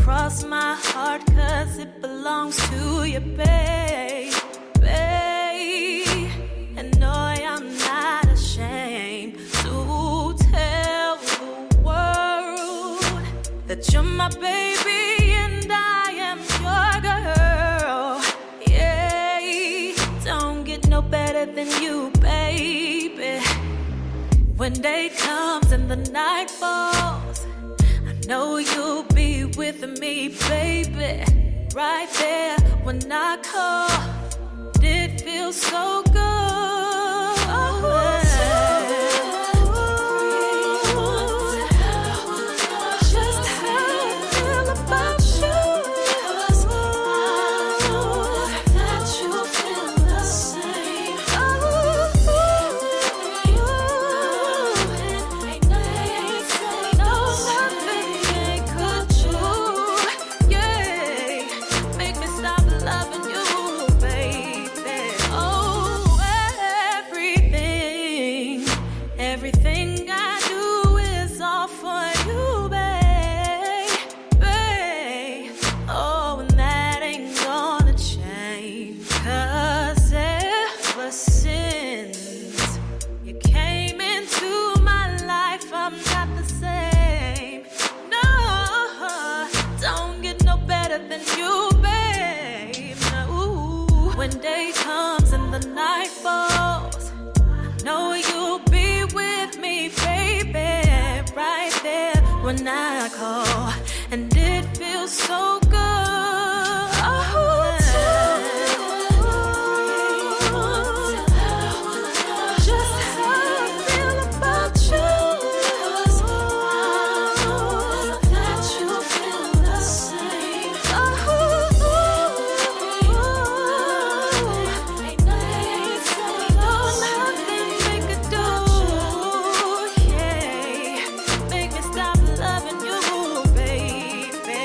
cross my heart 'cause it belongs to you, babe. And no, I'm not ashamed to tell the world that you're my baby and I am your girl. Yeah, don't get no better than you, baby. When day comes and the night falls, I know you'll be with me, baby. Right there when I call, it feels so good. Just how I feel about you. That you feel the same. Ain't nothing could you. Yeah, make me stop loving you, baby. Oh, everything I do is all for you, babe. Oh, and that ain't gonna change. 'Cause ever since you came into my life, I'm not the same. No, don't get no better than you, babe. No. When day comes and the night falls, I know you'll be with me, baby. Right there when I call, and it feels so good. Just how I feel about you. That you feel the same. Ain't nothing they could do. Yeah, make me stop loving you, baby.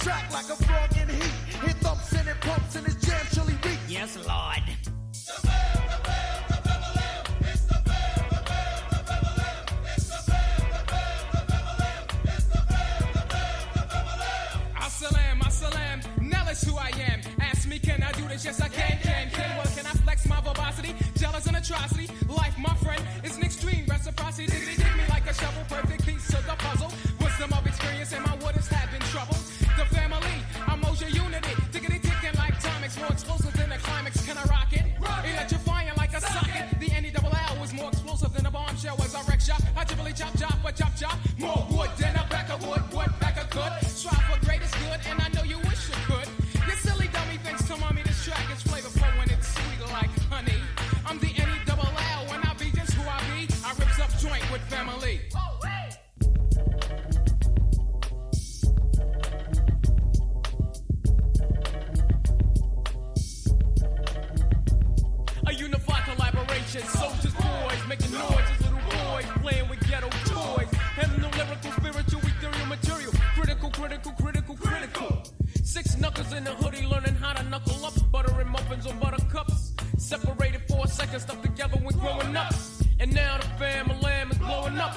track like a frog in heat. It thumps and it pumps and it's jam chili beat. Yes, Lord. Assalam, now that's who I am. Ask me, can I do this? Yes, I can. Well, can I flex my verbosity? Jealous and atrocity. Life, my friend, is an extreme reciprocity. Diggity dig me like a shovel, perfect piece of the puzzle. Wisdom of experience and my waters have been troubled. The family, I'm Moja Unity. Diggity ticking like Tomics, more explosive than a climax. Can I rock it? Electrifying like a socket. The N-E-double-L is more explosive than a bombshell. As I wreck shop, I dribbly chop, but chop. More wood than a back of wood back of good. Strive for greatest good, and I know you wish you could. You silly dummy thinks to mommy this track is flavorful when it's sweet like honey. I'm the N-E-double-L, when I be just who I be, I rips up joint with family. A unified collaboration, soldiers, boys, making noise as little boys, playing with ghetto toys. Having no lyrical, spiritual, ethereal material. Critical. 6 knuckles in a hoodie, learning how to knuckle up. Buttering muffins on buttercups. Separated for a second, stuck together when growing up. And now the family is blowing up.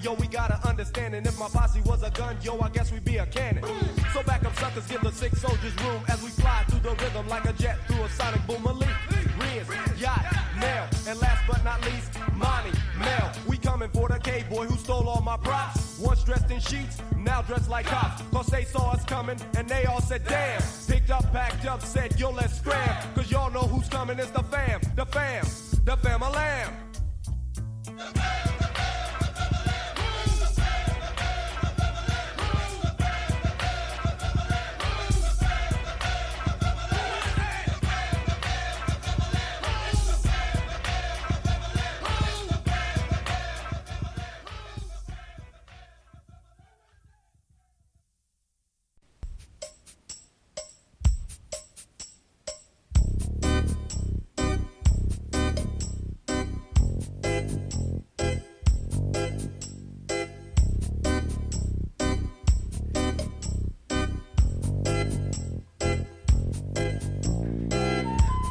Yo, we got an understanding. If my posse was a gun, yo, I guess we'd be a cannon. So back up, suckers, give the 6 soldiers room as we fly through the rhythm like a jet through a sonic boom. Malik, Riz, Yacht, Mel, and last but not least, Monty, Mel. We coming for the K-boy who stole all my props. Once dressed in sheets, now dressed like cops. Cause they saw us coming and they all said, damn. Picked up, packed up, said, yo, let's scram. Cause y'all know who's coming, it's the fam. The fam-a-lam.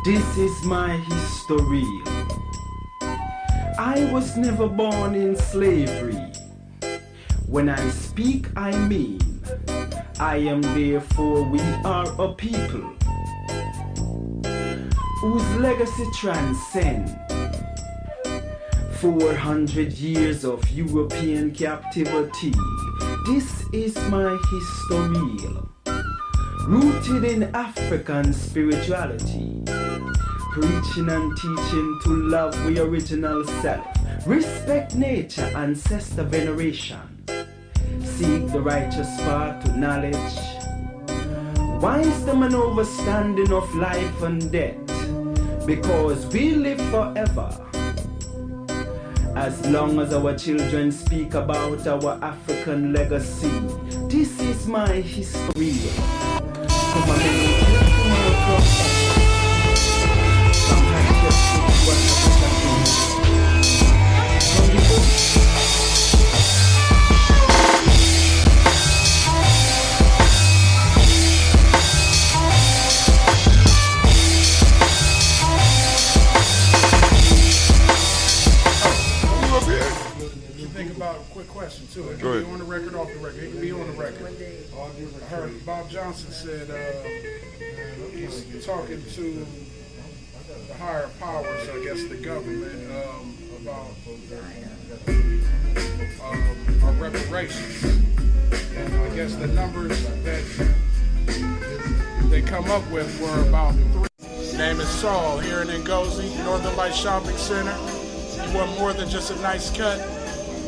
This is my history. I was never born in slavery. When I speak, I mean, I am therefore we are a people whose legacy transcends 400 years of European captivity. This is my history, rooted in African spirituality, preaching and teaching to love the original self, respect nature, ancestor veneration, seek the righteous path to knowledge, wisdom and understanding of life and death, because we live forever. As long as our children speak about our African legacy, this is my history. Quick question too. It can be on the record, off the record. It can be on the record. I heard Bob Johnson said talking to the higher powers, I guess the government, about our reparations. And I guess the numbers that they come up with were about 3. Name is Saul, here in Ngozi, Northern Light Shopping Center. You want more than just a nice cut?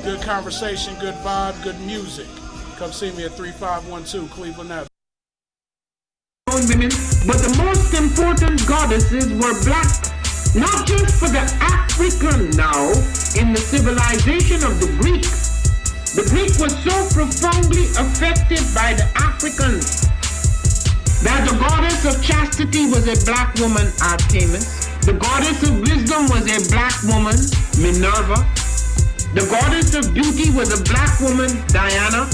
Good conversation, good vibe, good music. Come see me at 3512 Cleveland Avenue. Women, but the most important goddesses were black, not just for the African now, in the civilization of the Greeks. The Greek was so profoundly affected by the Africans that the goddess of chastity was a black woman, Artemis. The goddess of wisdom was a black woman, Minerva. The goddess of beauty was a black woman, Diana.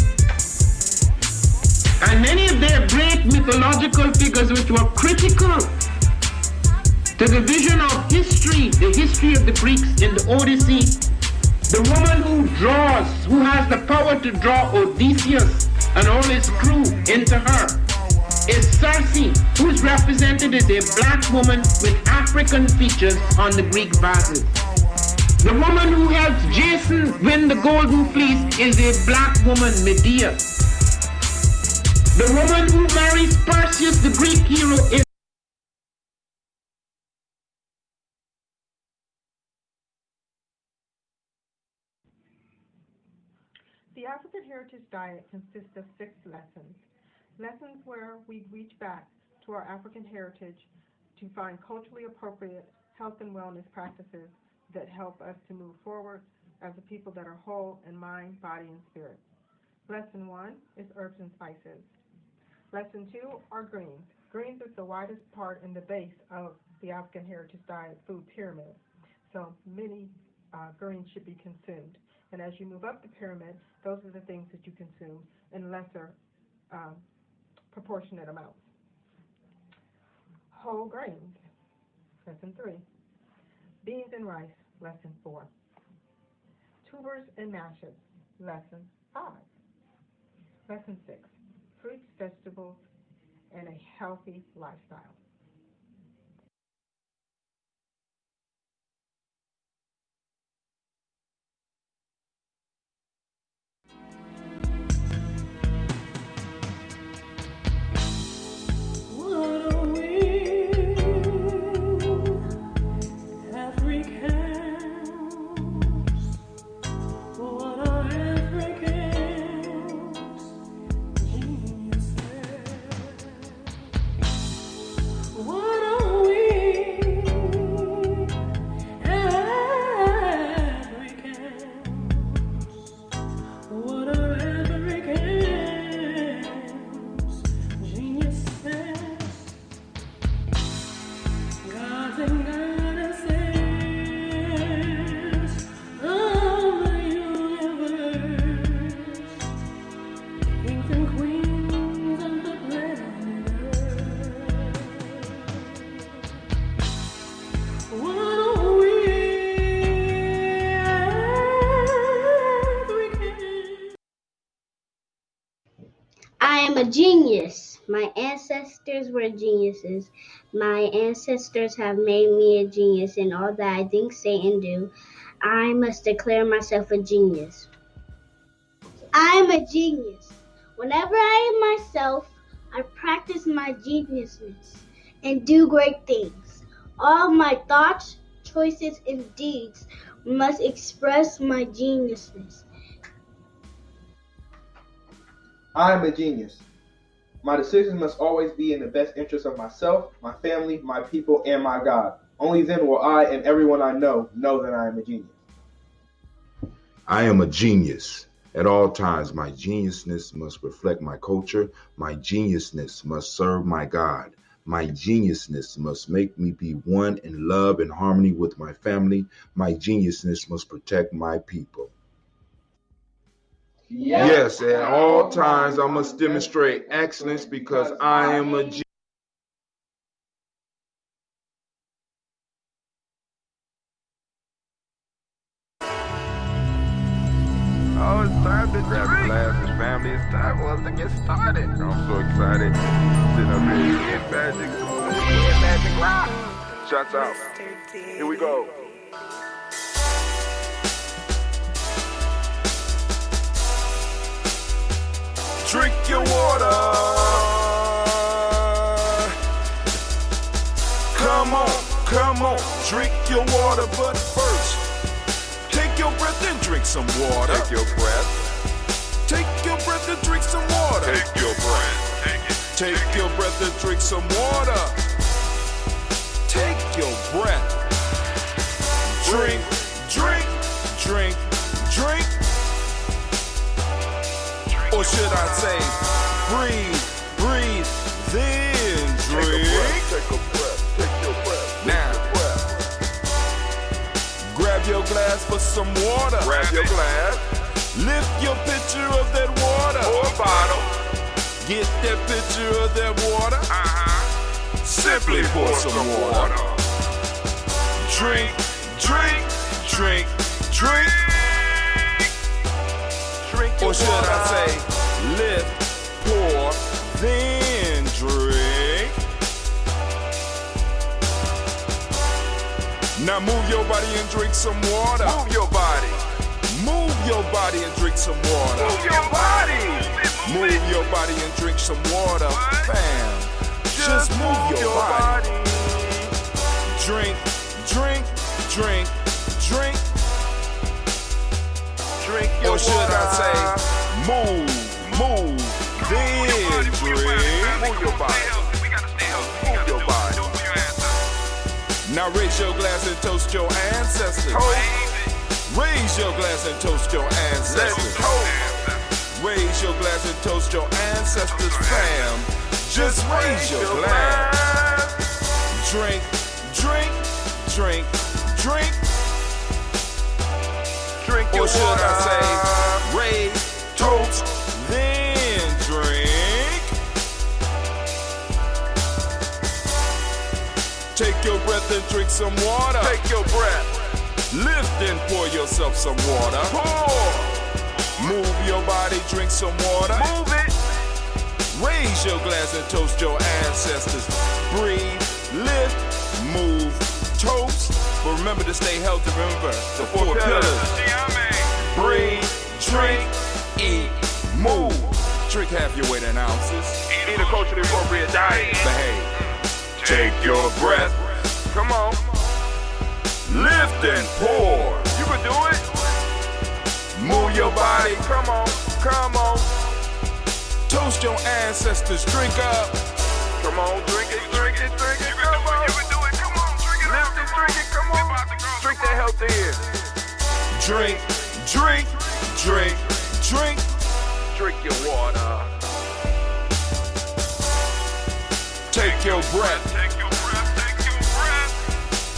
And many of their great mythological figures which were critical to the vision of history, the history of the Greeks in the Odyssey. The woman who has the power to draw Odysseus and all his crew into her is Circe, who is represented as a black woman with African features on the Greek vases. The woman who helps Jason win the Golden Fleece is a black woman, Medea. The woman who marries Perseus, the Greek hero, is The African Heritage Diet consists of 6 lessons. Lessons where we reach back to our African heritage to find culturally appropriate health and wellness practices that help us to move forward as a people that are whole in mind, body, and spirit. Lesson 1 is herbs and spices. Lesson 2 are greens. Greens is the widest part in the base of the African Heritage Diet food pyramid. So many greens should be consumed. And as you move up the pyramid, those are the things that you consume in lesser proportionate amounts. Whole grains, lesson 3. Beans and rice, lesson 4. Tubers and mashes, lesson 5. Lesson 6. Fruits, vegetables, and a healthy lifestyle. What are we, Africans? What are Africans? Geniuses. What are we, Africans? What are Africans? Geniuses. Gods and goddesses of the universe, kings and queens of the planet Earth. What are we, Africans? I am a genius. My ancestors were geniuses. My ancestors have made me a genius in all that I think, say, and do. I must declare myself a genius. I am a genius. Whenever I am myself, I practice my geniusness and do great things. All my thoughts, choices, and deeds must express my geniusness. I am a genius. My decisions must always be in the best interest of myself, my family, my people, and my God. Only then will I and everyone I know that I am a genius. I am a genius. At all times, my geniusness must reflect my culture. My geniusness must serve my God. My geniusness must make me be one in love and harmony with my family. My geniusness must protect my people. Yes, at all times I must demonstrate excellence because I am a genius. Oh, it's time to grab your glasses, family. It's time for us to get started. I'm so excited. Sitting up here, getting magic. the ground. Shots out. Here we go. Drink your water. Come on, drink your water, but first, take your breath and drink some water. Take your breath. Take your breath and drink some water. Take your breath. Take your breath and drink some water. Take your breath. Drink, drink, drink, drink. Or should I say, breathe, breathe, then drink. Take a breath, take your breath. Now, grab your glass for some water. Grab your glass. Lift your pitcher of that water. Or bottle. Get that pitcher of that water. Simply pour some water. Drink, drink, drink, drink. Or should I say, lift, pour, then drink. Now move your body and drink some water. Move your body. Move your body and drink some water. Move your body. Move your body and drink some water. Fam, just move your body. Drink, drink, drink, drink. Or should I say, move, then drink. Move your body. Move your body. Now raise your glass and toast your ancestors. Raise your glass and toast your ancestors. Raise your glass and toast your ancestors, fam. Just raise your glass. Drink, drink, drink, drink. Or should I say, raise, toast, then drink. Take your breath and drink some water. Take your breath. Lift and pour yourself some water. Pour. Move your body, drink some water. Move it. Raise your glass and toast your ancestors. Breathe, lift, move, toast. But remember to stay healthy. Remember the four pillars. Breathe, drink, eat, move. Drink half your weight in ounces. Eat a culturally appropriate diet. Behave. Take your breath. Come on. Lift and pour. You can do it. Move your body. Come on. Come on. Toast your ancestors. Drink up. Come on. Drink it. Drink it. Drink it. Come on. You can do it. Come on. Drink it. Lift it. Drink it. Come on. Drink that healthy air. Drink. Drink, drink, drink. Drink your water. Take your breath. Take your breath. Take your breath.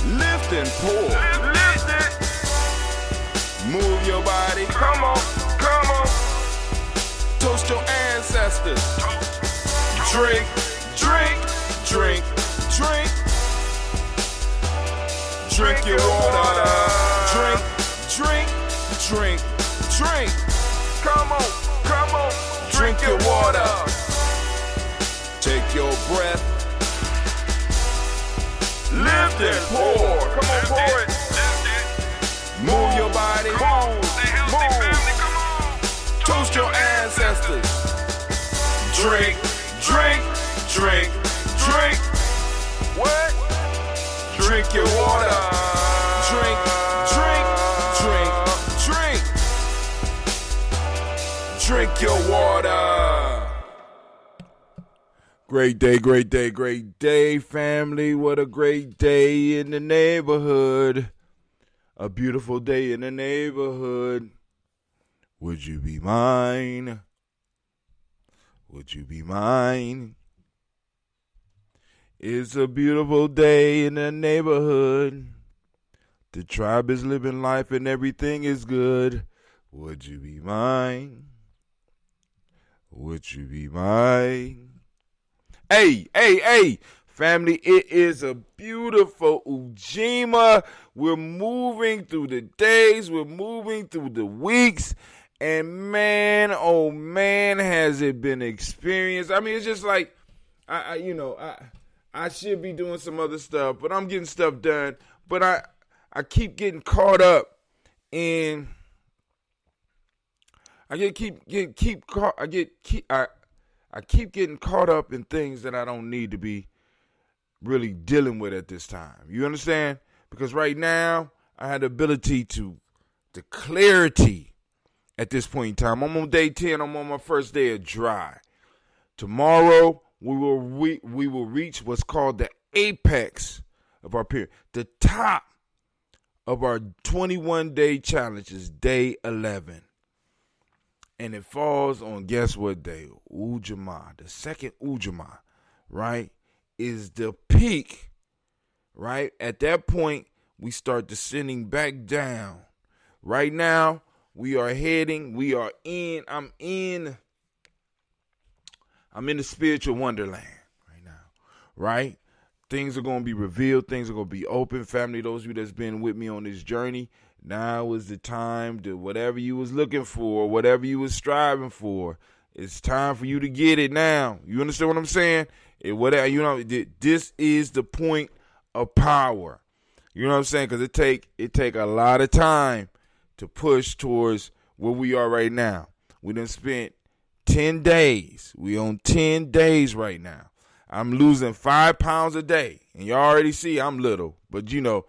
Lift and pour. Lift it. Move your body. Come on. Come on. Toast your ancestors. Drink, drink, drink, drink. Drink your water. Drink, drink. Drink, drink. Come on, come on. Drink your water. Take your breath. Lift and pour. Come on, pour it. Move your body. Move. Toast your ancestors. Drink, drink, drink, drink. What? Drink your water. Drink, drink, drink. Drink your water. Great day, great day, great day, family. What a great day in the neighborhood. A beautiful day in the neighborhood. Would you be mine? Would you be mine? It's a beautiful day in the neighborhood. The tribe is living life and everything is good. Would you be mine? Would you be mine? Hey, family, it is a beautiful Ujima. We're moving through the days, we're moving through the weeks, and man, oh man, has it been experienced. I mean, it's just like, I I should be doing some other stuff, but I'm getting stuff done. But I keep getting caught up in. I keep getting caught up in things that I don't need to be really dealing with at this time. You understand? Because right now I had the ability the clarity at this point in time. I'm on day 10. I'm on my first day of dry. Tomorrow we will reach what's called the apex of our period. The top of our 21-day challenge is day 11. And it falls on, guess what day? Ujima. The second Ujima, right, is the peak, right? At that point, we start descending back down. Right now, I'm in the spiritual wonderland right now, right? Things are going to be revealed. Things are going to be open. Family, those of you that's been with me on this journey, now is the time to whatever you was looking for, whatever you was striving for, it's time for you to get it now. You understand what I'm saying? This is the point of power. You know what I'm saying? Because it take a lot of time to push towards where we are right now. We done spent 10 days. We on 10 days right now. I'm losing 5 pounds a day. And you already see I'm little. But I'm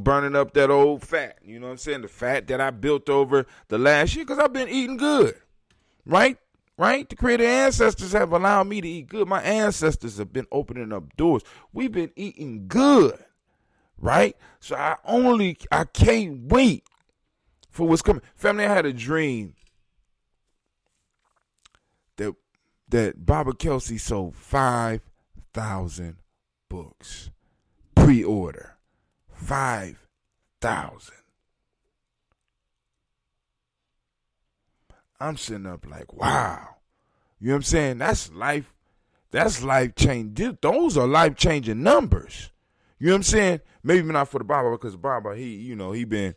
burning up that old fat. You know what I'm saying? The fat that I built over the last year because I've been eating good. Right? Right? The creator ancestors have allowed me to eat good. My ancestors have been opening up doors. We've been eating good. Right? So I can't wait for what's coming. Family, I had a dream that Baba Kelsey sold 5,000 books. Pre-order. 5,000. I'm sitting up like, wow. You know what I'm saying? That's life change. Those are life changing numbers. You know what I'm saying? Maybe not for the Baba, because Baba, he been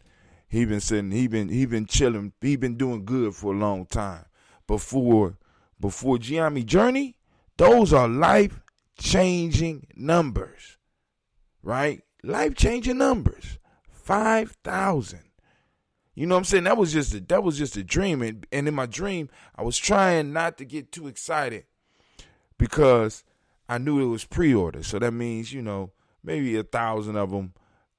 chilling, he been doing good for a long time. Before Gye-Nyame journey, those are life changing numbers. Right? Life changing numbers. 5,000. You know what I'm saying? That was just a dream. And in my dream, I was trying not to get too excited because I knew it was pre-order. So that means, maybe 1,000 of them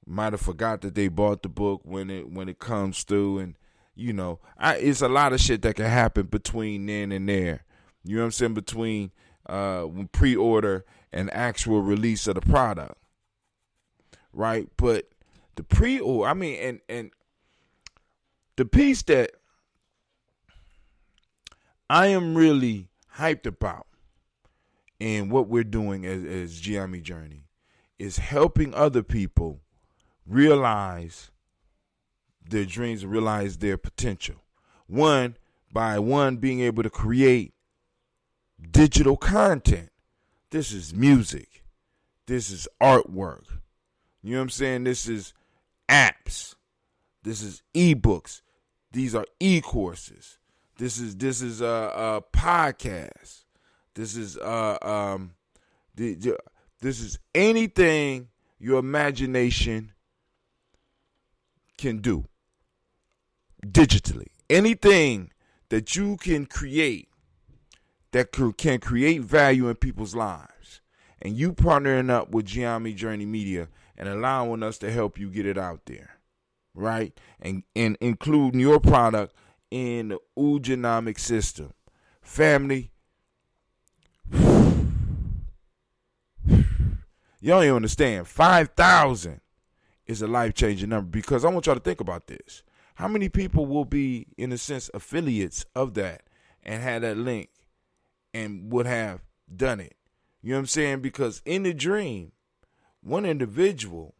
might have forgot that they bought the book when it comes through. And, it's a lot of shit that can happen between then and there. You know what I'm saying? Between when pre-order and actual release of the product. Right? But the pre-order, and the piece that I am really hyped about and what we're doing as Gye-Nyame Journey is helping other people realize their dreams and realize their potential. By being able to create digital content. This is music. This is artwork. You know what I'm saying? This is apps. This is ebooks. These are e-courses. This is a podcast. This is anything your imagination can do digitally. Anything that you can create that can create value in people's lives. And you partnering up with Gye-Nyame Journey Media and allowing us to help you get it out there. Right? And including your product in the Ujima system. Family, you don't even understand. 5,000 is a life-changing number, because I want y'all to think about this. How many people will be, in a sense, affiliates of that and had that link and would have done it? You know what I'm saying? Because in the dream, one individual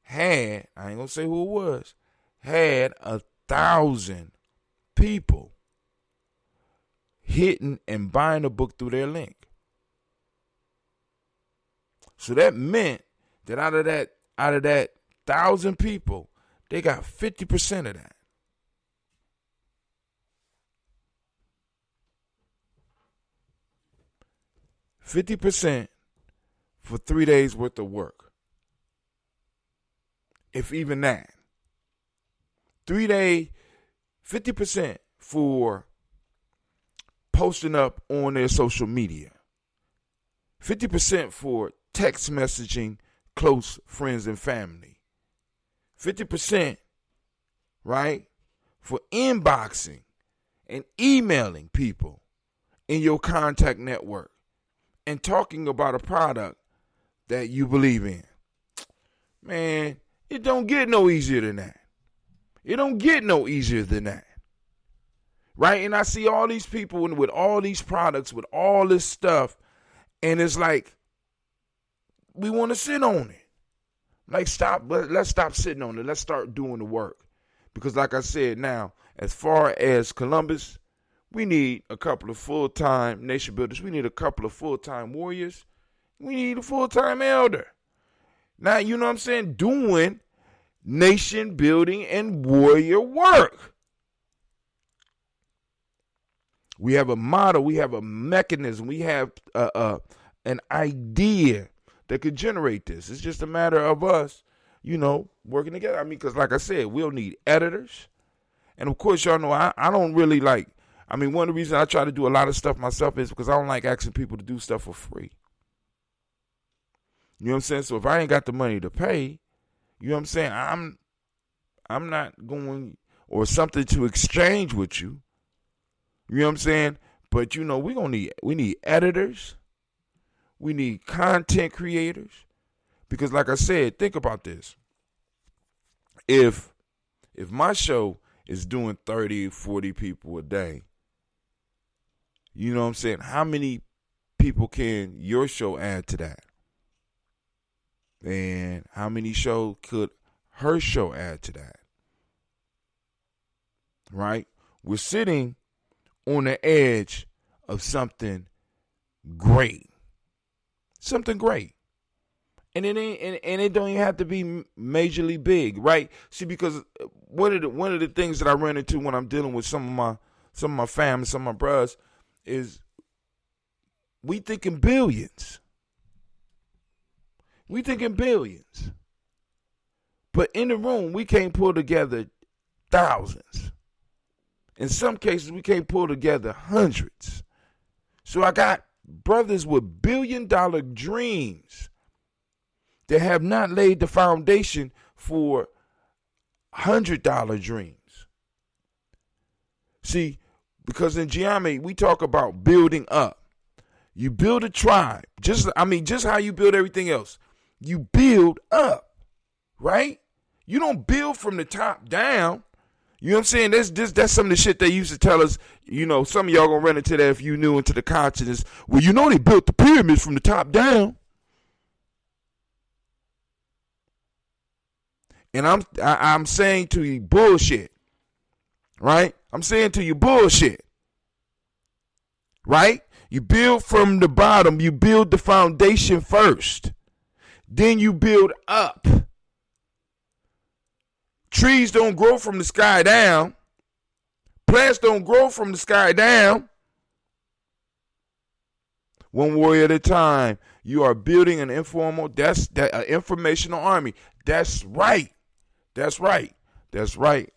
had, I ain't gonna say who it was, had 1,000 people hitting and buying a book through their link. So that meant that out of that 1,000 people, they got 50% of that. for 3 days worth of work. If even that. 3 day, 50% for posting up on their social media. 50% for text messaging close friends and family. 50%, right, for inboxing and emailing people in your contact network and talking about a product that you believe in. Man, it don't get no easier than that. It don't get no easier than that. Right? And I see all these people with all these products, with all this stuff, and it's like, we want to sit on it. Like, let's stop sitting on it. Let's start doing the work. Because like I said, now, as far as Columbus, we need a couple of full-time nation builders. We need a couple of full-time warriors. We need a full-time elder. Now, you know what I'm saying? Doing nation building and warrior work. We have a model. We have a mechanism. We have an idea that could generate this. It's just a matter of us, working together. I mean, because like I said, we'll need editors. And of course, y'all know I don't really like, one of the reasons I try to do a lot of stuff myself is because I don't like asking people to do stuff for free. You know what I'm saying? So if I ain't got the money to pay, you know what I'm saying? I'm not going, or something to exchange with you. You know what I'm saying? But we need editors. We need content creators. Because like I said, think about this. If my show is doing 30, 40 people a day, you know what I'm saying? How many people can your show add to that? And how many shows could her show add to that? Right? We're sitting on the edge of something great. Something great. And it don't even have to be majorly big, right? See, because one of the things that I run into when I'm dealing with some of my family, some of my brothers, is we thinking billions. We thinking billions. But in the room, we can't pull together thousands. In some cases, we can't pull together hundreds. So I got brothers with billion-dollar dreams that have not laid the foundation for $100 dreams. See, because in Gye-Nyame, we talk about building up. You build a tribe. Just how you build everything else. You build up, right? You don't build from the top down. You know what I'm saying? That's some of the shit they used to tell us. Some of y'all gonna run into that if you new into the consciousness. Well, they built the pyramids from the top down. And I'm saying to you bullshit, right? I'm saying to you bullshit, right? You build from the bottom. You build the foundation first. Then you build up. Trees don't grow from the sky down. Plants don't grow from the sky down. One warrior at a time. You are building an informational army. That's right. That's right. That's right.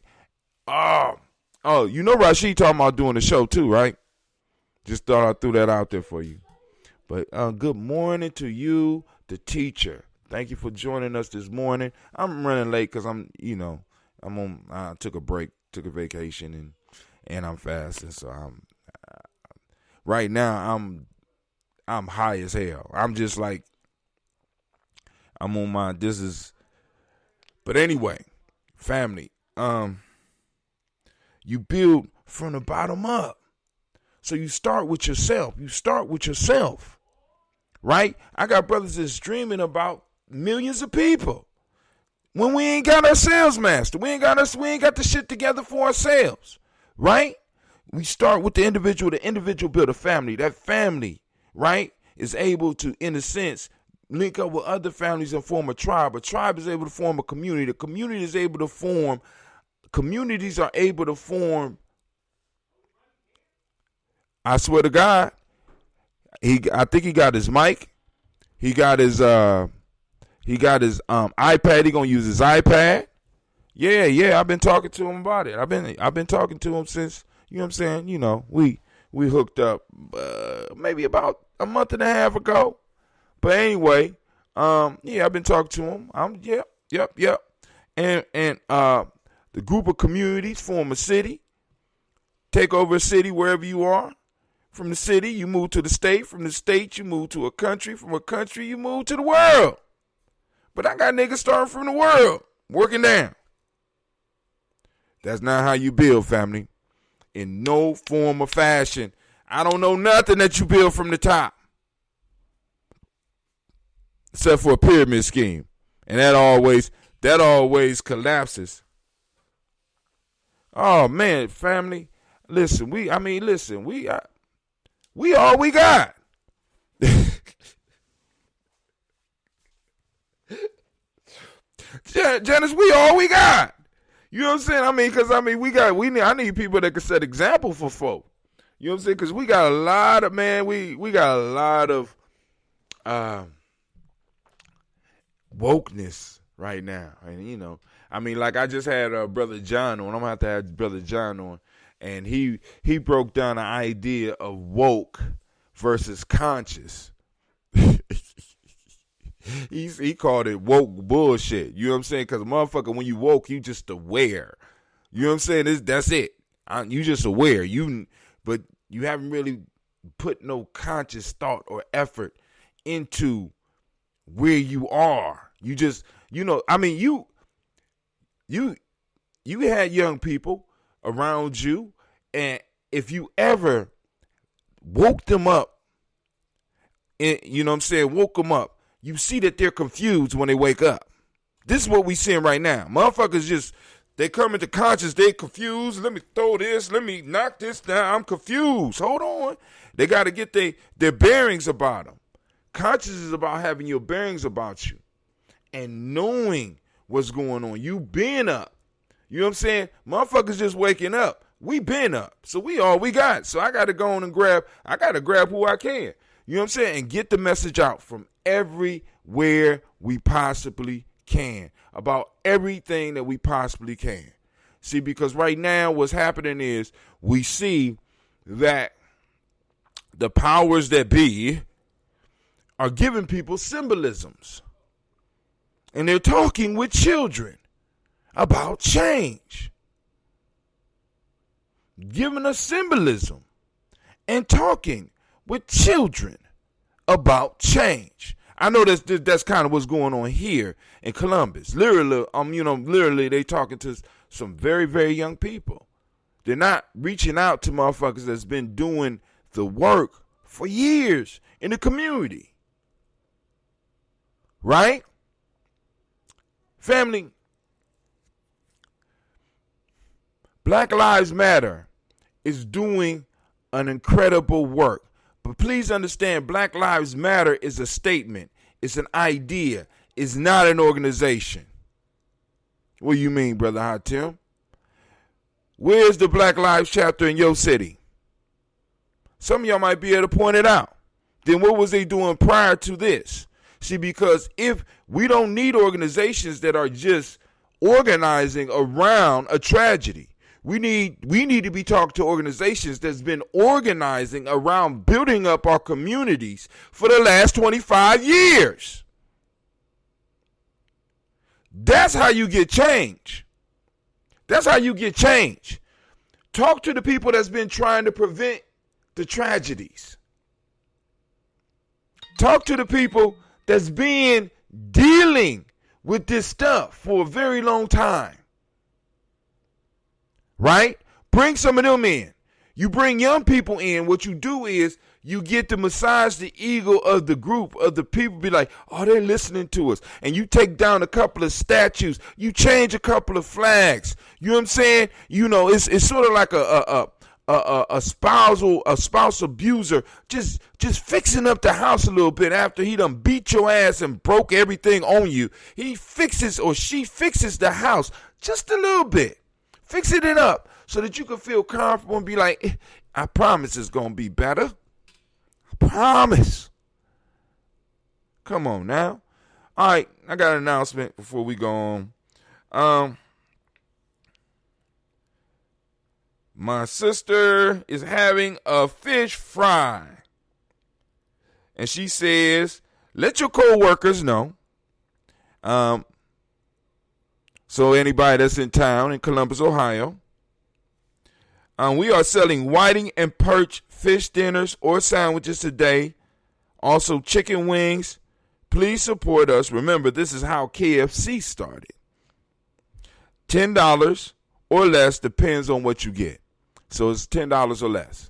Oh, Rashid talking about doing the show too, right? Just thought I threw that out there for you. But good morning to you, the teacher. Thank you for joining us this morning. I'm running late because I took a break, took a vacation, and I'm fasting. So right now I'm high as hell. I'm just like, I'm on my, but anyway, family, you build from the bottom up. So you start with yourself. Right? I got brothers that's dreaming about millions of people. When we ain't got ourselves mastered. We ain't got the shit together for ourselves. Right? We start with the individual. The individual build a family. That family, right, is able to, in a sense, link up with other families and form a tribe. A tribe is able to form a community. The community is able to form, communities are able to form, I swear to God, I think he got his mic. He got his iPad. He gonna use his iPad. Yeah. I've been talking to him about it. I've been talking to him since, you know what I'm saying? You know, we hooked up maybe about a month and a half ago. But anyway, I've been talking to him. Yep. And the group of communities form a city. Take over a city wherever you are. From the city, you move to the state. From the state, you move to a country. From a country, you move to the world. But I got niggas starting from the world, working down. That's not how you build, family. In no form or fashion. I don't know nothing that you build from the top. Except for a pyramid scheme. And that always collapses. Oh, man, family. Listen, we all we got. Janice, we all we got. You know what I'm saying? I need people that can set example for folk. You know what I'm saying? Because we got a lot of, we got a lot of wokeness right now. And, you know, like I just had Brother John on. I'm going to have Brother John on. And he broke down the idea of woke versus conscious. He called it woke bullshit. You know what I'm saying? Because motherfucker, when you woke, you just aware. You know what I'm saying? That's it. You just aware. But you haven't really put no conscious thought or effort into where you are. You just, you know, you had young people around you, and if you ever woke them up, and you know what I'm saying, woke them up, you see that they're confused when they wake up. This is what we seeing right now. Motherfuckers just, they come into conscious, they confused. Let me throw this, let me knock this down. I'm confused. Hold on. They got to get their bearings about them. Conscious is about having your bearings about you and knowing what's going on. You been up. You know what I'm saying? Motherfuckers just waking up. We been up. So we all we got. So I got to go on and grab who I can. You know what I'm saying? And get the message out from everywhere we possibly can about everything that we possibly can. See, because right now what's happening is we see that the powers that be are giving people symbolisms. And they're talking with children about change. Giving us symbolism and talking with children about change. I know that's kind of what's going on here in Columbus. Literally, they talking to some very, very young people. They're not reaching out to motherfuckers that's been doing the work for years in the community. Right? Family, Black Lives Matter is doing an incredible work. But please understand, Black Lives Matter is a statement. It's an idea. It's not an organization. What do you mean, Brother Hatim? Where's the Black Lives chapter in your city? Some of y'all might be able to point it out. Then what was they doing prior to this? See, because if we don't need organizations that are just organizing around a tragedy. We need to be talking to organizations that's been organizing around building up our communities for the last 25 years. That's how you get change. That's how you get change. Talk to the people that's been trying to prevent the tragedies. Talk to the people that's been dealing with this stuff for a very long time. Right? Bring some of them in. You bring young people in. What you do is you get to massage the ego of the group, of the people. Be like, oh, they're listening to us. And you take down a couple of statues. You change a couple of flags. You know what I'm saying? You know, it's sort of like a spouse abuser just fixing up the house a little bit after he done beat your ass and broke everything on you. He fixes or she fixes the house just a little bit. Fix it up so that you can feel comfortable and be like, I promise it's going to be better. I promise. Come on now. All right, I got an announcement before we go on. My sister is having a fish fry. And she says, let your co-workers know. So anybody that's in town in Columbus, Ohio, we are selling whiting and perch fish dinners or sandwiches today. Also chicken wings. Please support us. Remember, this is how KFC started. $10 or less depends on what you get. So it's $10 or less.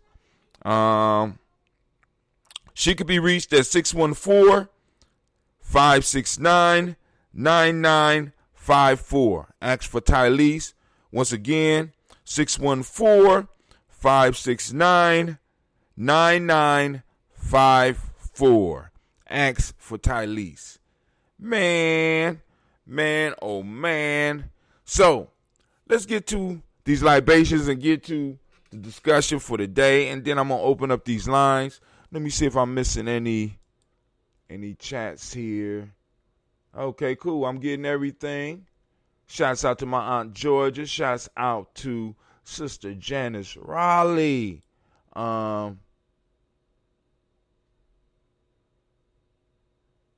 She could be reached at 614-569-9954. Ask for Tylese. Once again, 614-569-9954. Ask for Tylese. Man, oh man. So, let's get to these libations and get to the discussion for the day. And then I'm going to open up these lines. Let me see if I'm missing any chats here. Okay, cool. I'm getting everything. Shouts out to my Aunt Georgia. Shouts out to Sister Janice Raleigh. All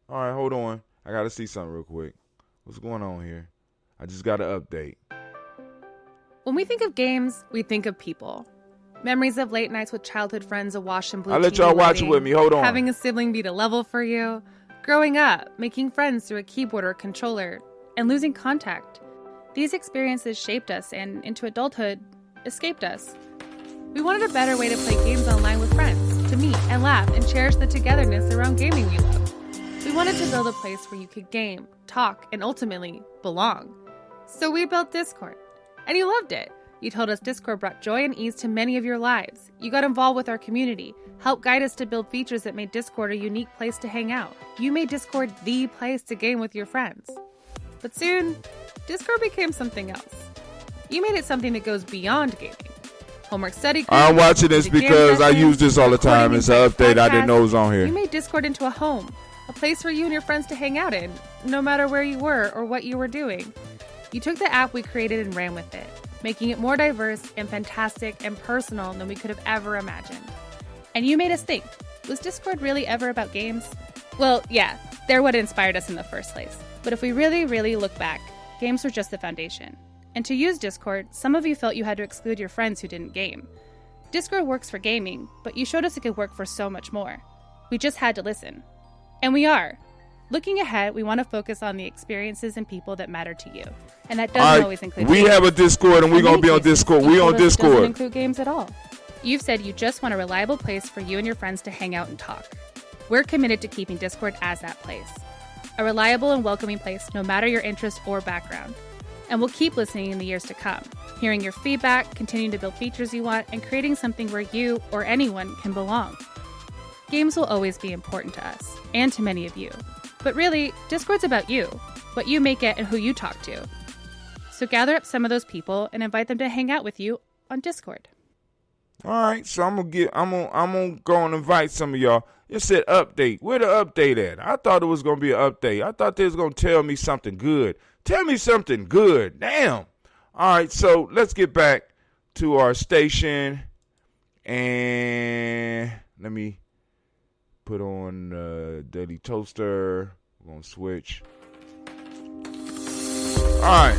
right, hold on. I got to see something real quick. What's going on here? I just got an update. When we think of games, we think of people. Memories of late nights with childhood friends awash in blue. I'll let y'all watch it with me. Hold on. Having a sibling beat a level for you. Growing up, making friends through a keyboard or controller. And losing contact. These experiences shaped us and, into adulthood, escaped us. We wanted a better way to play games online with friends, to meet and laugh and cherish the togetherness around gaming we love. We wanted to build a place where you could game, talk, and ultimately belong. So we built Discord. And you loved it. You told us Discord brought joy and ease to many of your lives. You got involved with our community, helped guide us to build features that made Discord a unique place to hang out. You made Discord the place to game with your friends. But soon, Discord became something else. You made it something that goes beyond gaming. Homework study group. I'm watching this because I use this all the time. It's an update. I didn't know it was on here. You made Discord into a home, a place for you and your friends to hang out in, no matter where you were or what you were doing. You took the app we created and ran with it, making it more diverse and fantastic and personal than we could have ever imagined. And you made us think, was Discord really ever about games? Well, yeah, they're what inspired us in the first place. But if we really, really look back, games were just the foundation. And to use Discord, some of you felt you had to exclude your friends who didn't game. Discord works for gaming, but you showed us it could work for so much more. We just had to listen. And we are. Looking ahead, we want to focus on the experiences and people that matter to you. And that doesn't always include games. We have a Discord and we're going to be on Discord. We on Discord. Doesn't include games at all. You've said you just want a reliable place for you and your friends to hang out and talk. We're committed to keeping Discord as that place. A reliable and welcoming place no matter your interest or background. And we'll keep listening in the years to come, hearing your feedback, continuing to build features you want, and creating something where you or anyone can belong. Games will always be important to us, and to many of you. But really, Discord's about you, what you make it and who you talk to. So gather up some of those people and invite them to hang out with you on Discord. All right, so I'm gonna go and invite some of y'all. It said update. Where the update at? I thought it was gonna be an update. I thought they was gonna tell me something good. Tell me something good. Damn. All right, so let's get back to our station, and let me put on Daily Toaster. We're gonna switch. All right,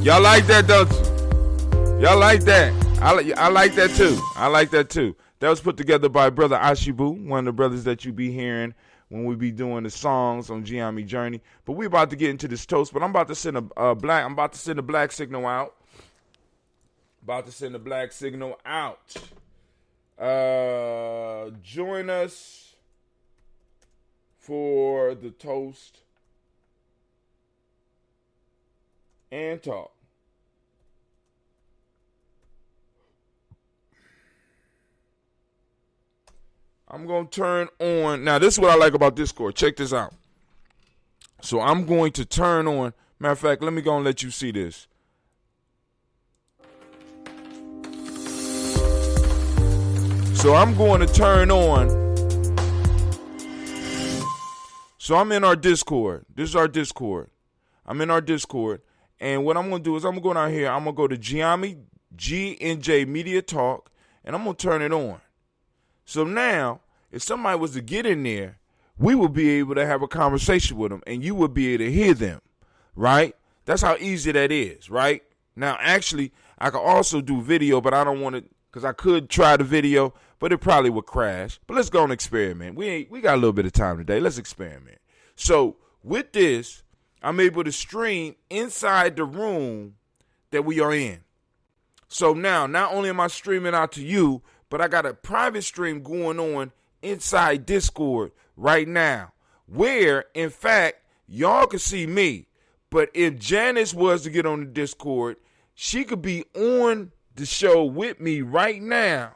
y'all like that, don't you? Y'all like that? I like that too. I like that too. That was put together by Brother Ashibu, one of the brothers that you be hearing when we be doing the songs on Gye-Nyame Journey. But we about to get into this toast. But I'm about to send a black signal out. About to send a black signal out. Join us for the toast and talk. I'm going to turn on. Now, this is what I like about Discord. Check this out. So, I'm going to turn on. Matter of fact, let me go and let you see this. So, I'm going to turn on. So I'm in our Discord. This is our Discord. I'm in our Discord. And what I'm going to do is I'm going to go down here. I'm going to go to Gye-Nyame, G&J Media Talk, and I'm going to turn it on. So now, if somebody was to get in there, we will be able to have a conversation with them, and you will be able to hear them, right? That's how easy that is, right? Now, actually, I could also do video, but I don't want to, because I could try the video, but it probably would crash. But let's go and experiment. We got a little bit of time today. Let's experiment. So with this, I'm able to stream inside the room that we are in. So now, not only am I streaming out to you, but I got a private stream going on inside Discord right now, where, in fact, y'all can see me. But if Janice was to get on the Discord, she could be on the show with me right now.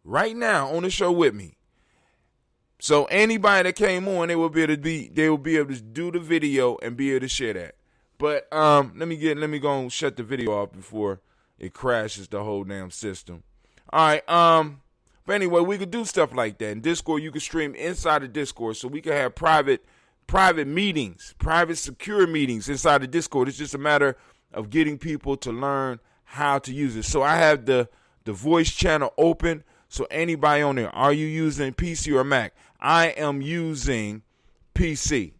Right now on the show with me. So anybody that came on, they will be able to do the video and be able to share that. But let me go and shut the video off before it crashes the whole damn system. All right, but anyway, we could do stuff like that. In Discord, you can stream inside the Discord, so we can have private meetings, private secure meetings inside the Discord. It's just a matter of getting people to learn how to use it. So I have the voice channel open. So anybody on there, are you using PC or Mac? I am using PC.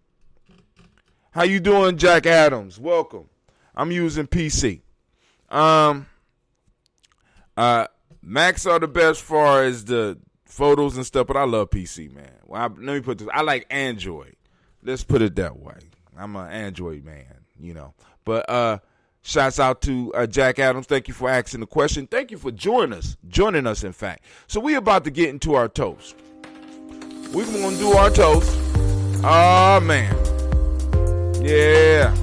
How you doing, Jack Adams? Welcome. I'm using PC. Macs are the best far as the photos and stuff, but I love PC, man. Well, let me put this. I like Android. Let's put it that way. I'm an Android man, you know. But shouts out to Jack Adams. Thank you for asking the question. Thank you for joining us, in fact. So we about to get into our toast. We're going to do our toast. Oh, man. Yeah.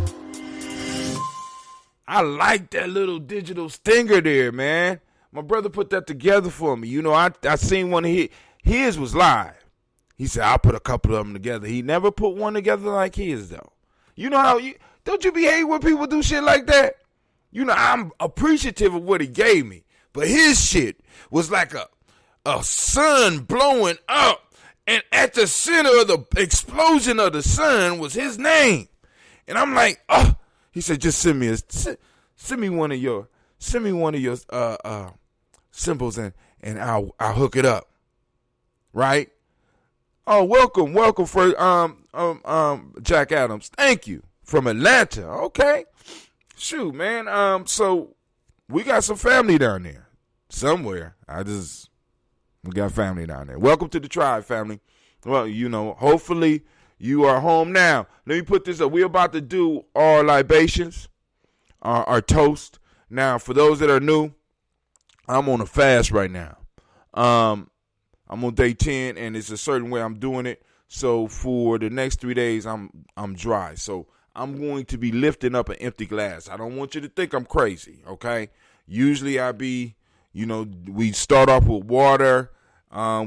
I like that little digital stinger there, man. My brother put that together for me. You know, I seen one of his was live. He said, I'll put a couple of them together. He never put one together like his, though. You know how don't you behave when people do shit like that? You know, I'm appreciative of what he gave me. But his shit was like a sun blowing up. And at the center of the explosion of the sun was his name. And I'm like, oh. He said, just send me one of your symbols and I'll hook it up. Right? Oh, welcome for Jack Adams. Thank you. From Atlanta. Okay. Shoot, man. So we got some family down there. Somewhere. We got family down there. Welcome to the tribe, family. Well, you know, hopefully you are home now. Let me put this up. We're about to do our libations, our toast. Now, for those that are new, I'm on a fast right now. I'm on day 10, and it's a certain way I'm doing it. So for the next 3 days, I'm dry. So I'm going to be lifting up an empty glass. I don't want you to think I'm crazy, okay? Usually we start off with water.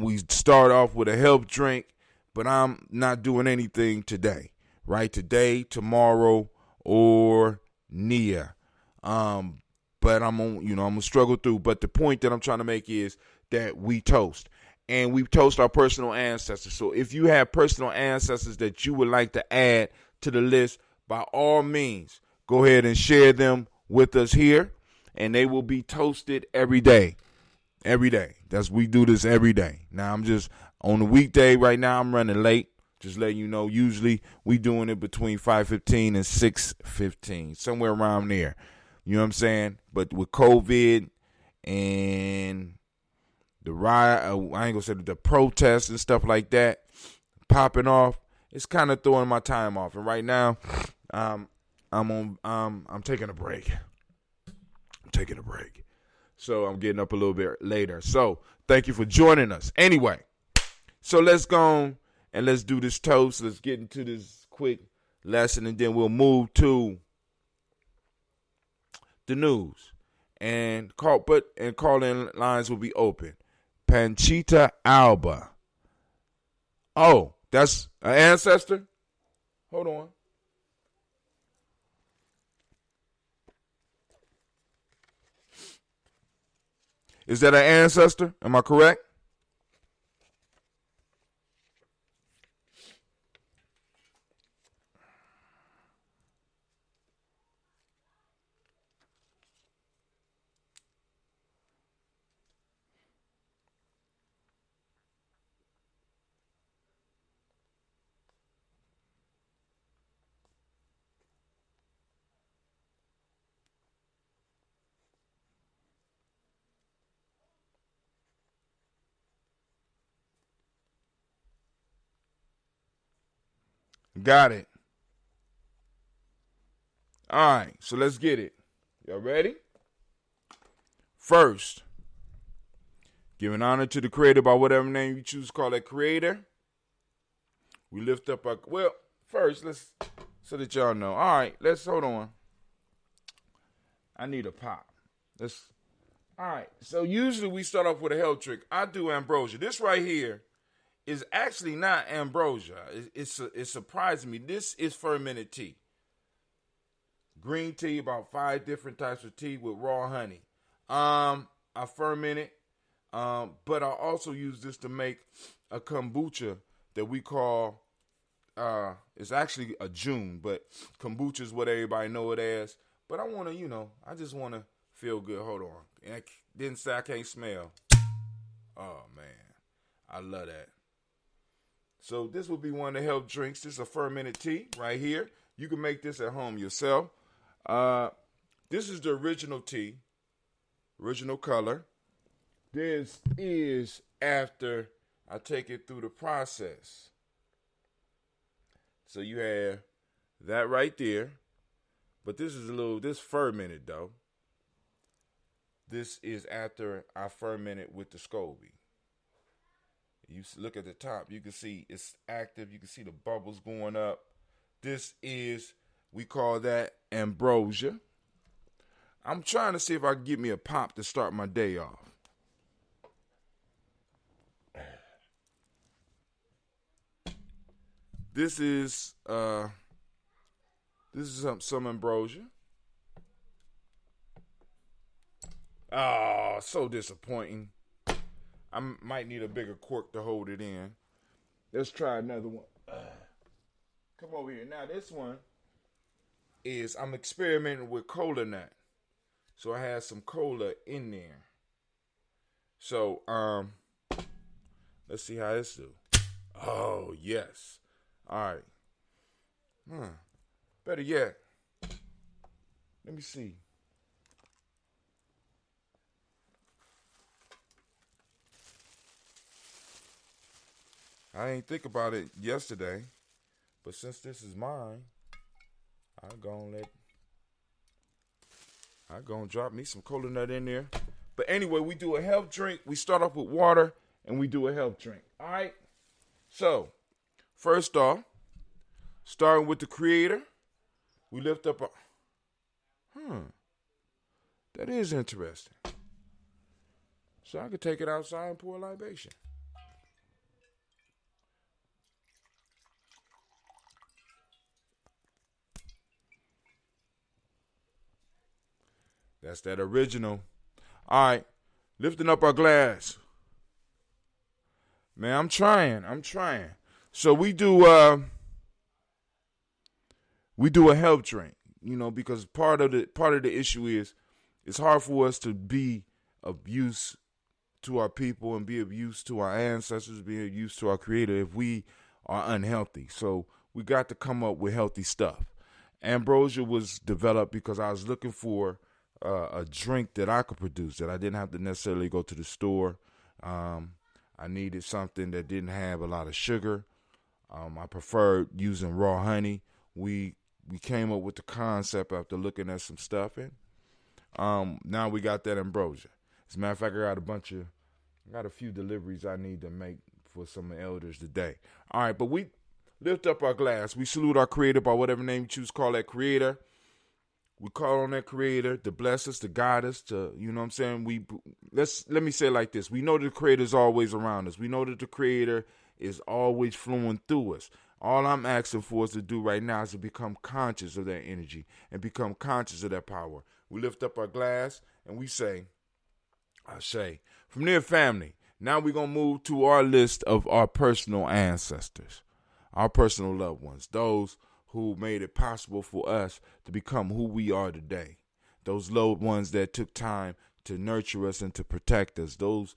We start off with a health drink, but I'm not doing anything today, right? Today, tomorrow, or near. But I'm gonna struggle through. But the point that I'm trying to make is that we toast. And we toast our personal ancestors. So if you have personal ancestors that you would like to add to the list, by all means, go ahead and share them with us here. And they will be toasted every day. Every day. We do this every day. Now, I'm just on the weekday right now. I'm running late. Just letting you know, usually we doing it between 5:15 and 6:15. Somewhere around there. You know what I'm saying? But with COVID and the riot, I ain't gonna say the protests and stuff like that popping off, it's kind of throwing my time off. And right now, I'm taking a break. So I'm getting up a little bit later. So thank you for joining us. Anyway, so let's go and let's do this toast. Let's get into this quick lesson, and then we'll move to the news. And call-in lines will be open. Panchita Alba. Oh, that's an ancestor? Hold on. Is that an ancestor? Am I correct? Got it. All right, so let's get it. Y'all ready? First, giving honor to the creator by whatever name you choose to call that creator. We lift up our, well, first, let's, so that y'all know. All right, let's, hold on. I need a pop. All right, so usually we start off with a health trick. I do ambrosia. This right here is actually not ambrosia. It surprised me. This is fermented tea. Green tea, about 5 different types of tea with raw honey. I ferment it, but I also use this to make a kombucha that we call, it's actually a June, but kombucha is what everybody know it as. But I want to, I just want to feel good. Hold on. And I didn't say I can't smell. Oh, man. I love that. So this will be one of the health drinks. This is a fermented tea right here. You can make this at home yourself. This is the original tea. Original color. This is after I take it through the process. So you have that right there. But this is this fermented though. This is after I ferment it with the SCOBY. You look at the top, you can see it's active. You can see the bubbles going up. This is, we call that ambrosia. I'm trying to see if I can get me a pop to start my day off. This is some ambrosia. Oh, so disappointing. I might need a bigger cork to hold it in. Let's try another one. Come over here. Now this one is, I'm experimenting with cola nut. So I have some cola in there. So, let's see how this do. Oh, yes. All right. Better yet, let me see. I ain't think about it yesterday, but since this is mine, I'm gonna drop me some cola nut in there. But anyway, we do a health drink. We start off with water, and we do a health drink. All right? So, first off, starting with the creator, we lift up a... That is interesting. So I could take it outside and pour a libation. That's that original. All right. Lifting up our glass. Man, I'm trying. So we do a health drink, because part of the issue is it's hard for us to be of use to our people and be of use to our ancestors, be of use to our creator if we are unhealthy. So we got to come up with healthy stuff. Ambrosia was developed because I was looking for a drink that I could produce, that I didn't have to necessarily go to the store. I needed something that didn't have a lot of sugar. I preferred using raw honey. We came up with the concept after looking at some stuff, and now we got that ambrosia. As a matter of fact, I got a few deliveries I need to make for some elders today. All right, but we lift up our glass. We salute our creator by whatever name you choose to call that creator. We call on that creator to bless us, to guide us, to, let me say it like this. We know that the creator is always around us. We know that the creator is always flowing through us. All I'm asking for us to do right now is to become conscious of that energy and become conscious of that power. We lift up our glass and we say, Ashe. From there, family, now we're going to move to our list of our personal ancestors, our personal loved ones, those who made it possible for us to become who we are today. Those loved ones that took time to nurture us and to protect us. Those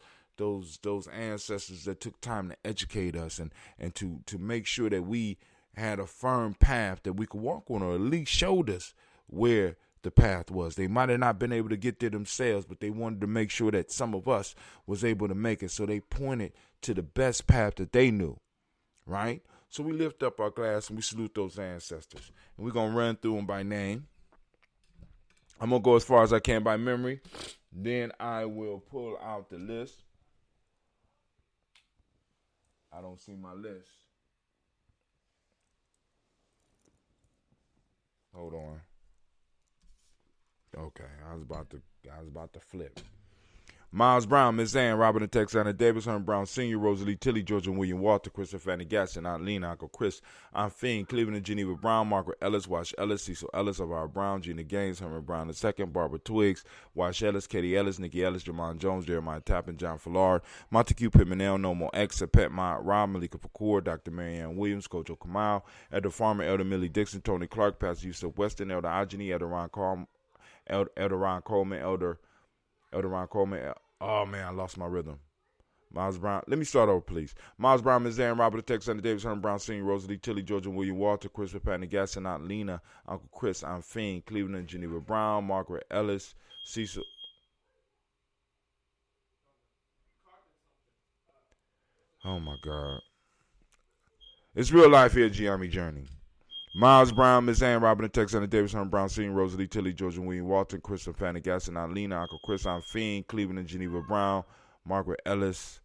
ancestors that took time to educate us and to make sure that we had a firm path that we could walk on, or at least showed us where the path was. They might have not been able to get there themselves, but they wanted to make sure that some of us was able to make it. So they pointed to the best path that they knew, right? So we lift up our glass and we salute those ancestors. And we're going to run through them by name. I'm going to go as far as I can by memory. Then I will pull out the list. I don't see my list. Hold on. Okay, I was about to flip. Miles Brown, Miss Ann, Robert and Texana Davis, Herman Brown Sr., Rosalie Tilly, George and William Walter, Christopher Fanny Gaston, Aunt Lena, Uncle Chris, Aunt Fiend, Cleveland and Geneva Brown, Margaret Ellis, Wash Ellis, Cecil Ellis, Elvira Brown, Gina Gaines, Herman Brown II, Barbara Twiggs, Wash Ellis, Katie Ellis, Nikki Ellis, Jamon Jones, Jeremiah Tappan, John Fallard, Montague Pimenel, Nomo X, Pet Mott, Rob, Malika Fakour, Dr. Marianne Williams, Kojo Kamal, Elder Farmer, Elder Millie Dixon, Tony Clark, Pastor Yusuf Weston, Elder Ajani, Elder Ron Coleman, Elder Ron Coleman. Oh, man, I lost my rhythm. Miles Brown. Let me start over, please. Miles Brown, Ms. Aaron, Robert the Texan, Davis, Herman Brown Sr., Rosalie Tilly, George and William Walter, Chris Patton Gasson, Aunt Lena, Uncle Chris, Aunt Fiend, Cleveland and Geneva Brown, Margaret Ellis, Cecil. Oh, my God. It's real life here at Gye-Nyame Journey. Miles Brown, Miss Ann, Robin and Texana Davis, Herman Brown Sr., Rosalie Tilly, George and William Walton, Chris and Fanny Gasson, Aunt Lena, Uncle Chris, Aunt Fiend, Cleveland and Geneva Brown, Margaret Ellis,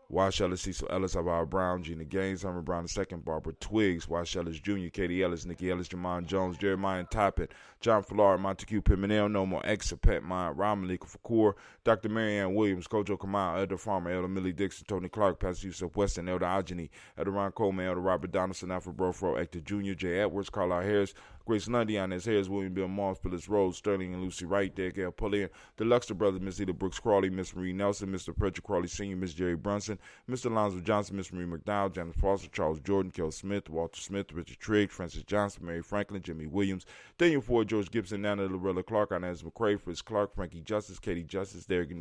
Wash Ellis, Cecil Ellis, Elvira Brown, Gina Gaines, Herman Brown II, Barbara Twiggs, Wash Ellis Jr., Katie Ellis, Nikki Ellis, Jamon Jones, Jeremiah Tappet, John Fallard, Montague Pimenel, No More X, Pet Mind, Ron Malika Fakour, Dr. Marianne Williams, Kojo Kamal, Elder Farmer, Elder Millie Dixon, Tony Clark, Pastor Yusuf Weston, Elder Ajani, Elder Ron Coleman, Elder Robert Donaldson, Alfred Brofro, Hector Jr., Jay Edwards, Carlisle Harris, Grace Lundy, Inez Harris, William Bill Moss, Phyllis Rose, Sterling and Lucy Wright, Derek L. Pullian, the Luxor brothers, Miss Eda Brooks Crawley, Miss Marie Nelson, Mr. Frederick Crawley Sr., Miss Jerry Brunson, Mr. Lonzo Johnson, Miss Marie McDowell, Janice Foster, Charles Jordan, Kel Smith, Walter Smith, Richard Trigg, Francis Johnson, Mary Franklin, Jimmy Williams, Daniel Ford, George Gibson, Nana Lorella Clark, Inez McCrae, Fritz Clark, Frankie Justice, Katie Justice, Derek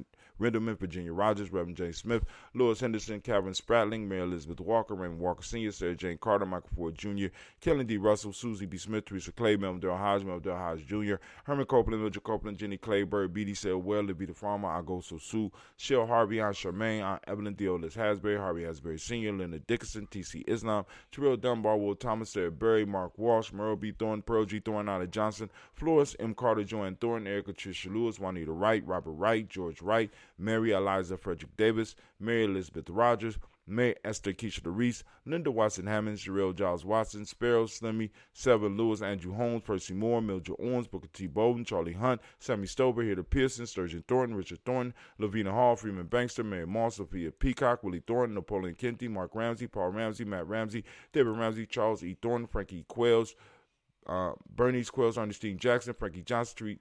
Rendelman, Virginia Rogers, Reverend James Smith, Louis Henderson, Calvin Spratling, Mary Elizabeth Walker, Raymond Walker Sr., Sarah Jane Carter, Michael Ford Jr., Kellen D. Russell, Susie B. Smith, Teresa Clay, Melvin Del Hodge, Jr., Herman Copeland, Mildred Copeland, Jenny Clayburg, B.D. Sale Well, Libby the Farmer, Agoso Sue, Shell Harvey, Aunt Charmaine, Aunt Evelyn Deolis Hasbury, Harvey Hasbury Sr., Linda Dickinson, T.C. Islam, Terrell Dunbar, Will Thomas, Sarah Berry, Mark Walsh, Merle B. Thorne, Pearl G. Thorne, Anna Johnson, Flores M. Carter, Joanne Thorne, Erica Tricia Lewis, Juanita Wright, Robert Wright, George Wright, Mary Eliza Frederick Davis, Mary Elizabeth Rogers, May Esther Keisha DeReese, Linda Watson Hammond, Sherelle Giles Watson, Sparrow Slimmy, Seven Lewis, Andrew Holmes, Percy Moore, Mildred Owens, Booker T. Bowden, Charlie Hunt, Sammy Stover, Hilda Pearson, Sturgeon Thornton, Richard Thornton, Lavina Hall, Freeman Bankster, Mary Moss, Sophia Peacock, Willie Thornton, Napoleon Kenty, Mark Ramsey, Paul Ramsey, Matt Ramsey, David Ramsey, Charles E. Thornton, Frankie Quells, Bernice Quells, Ernestine Jackson, Frankie Johnson,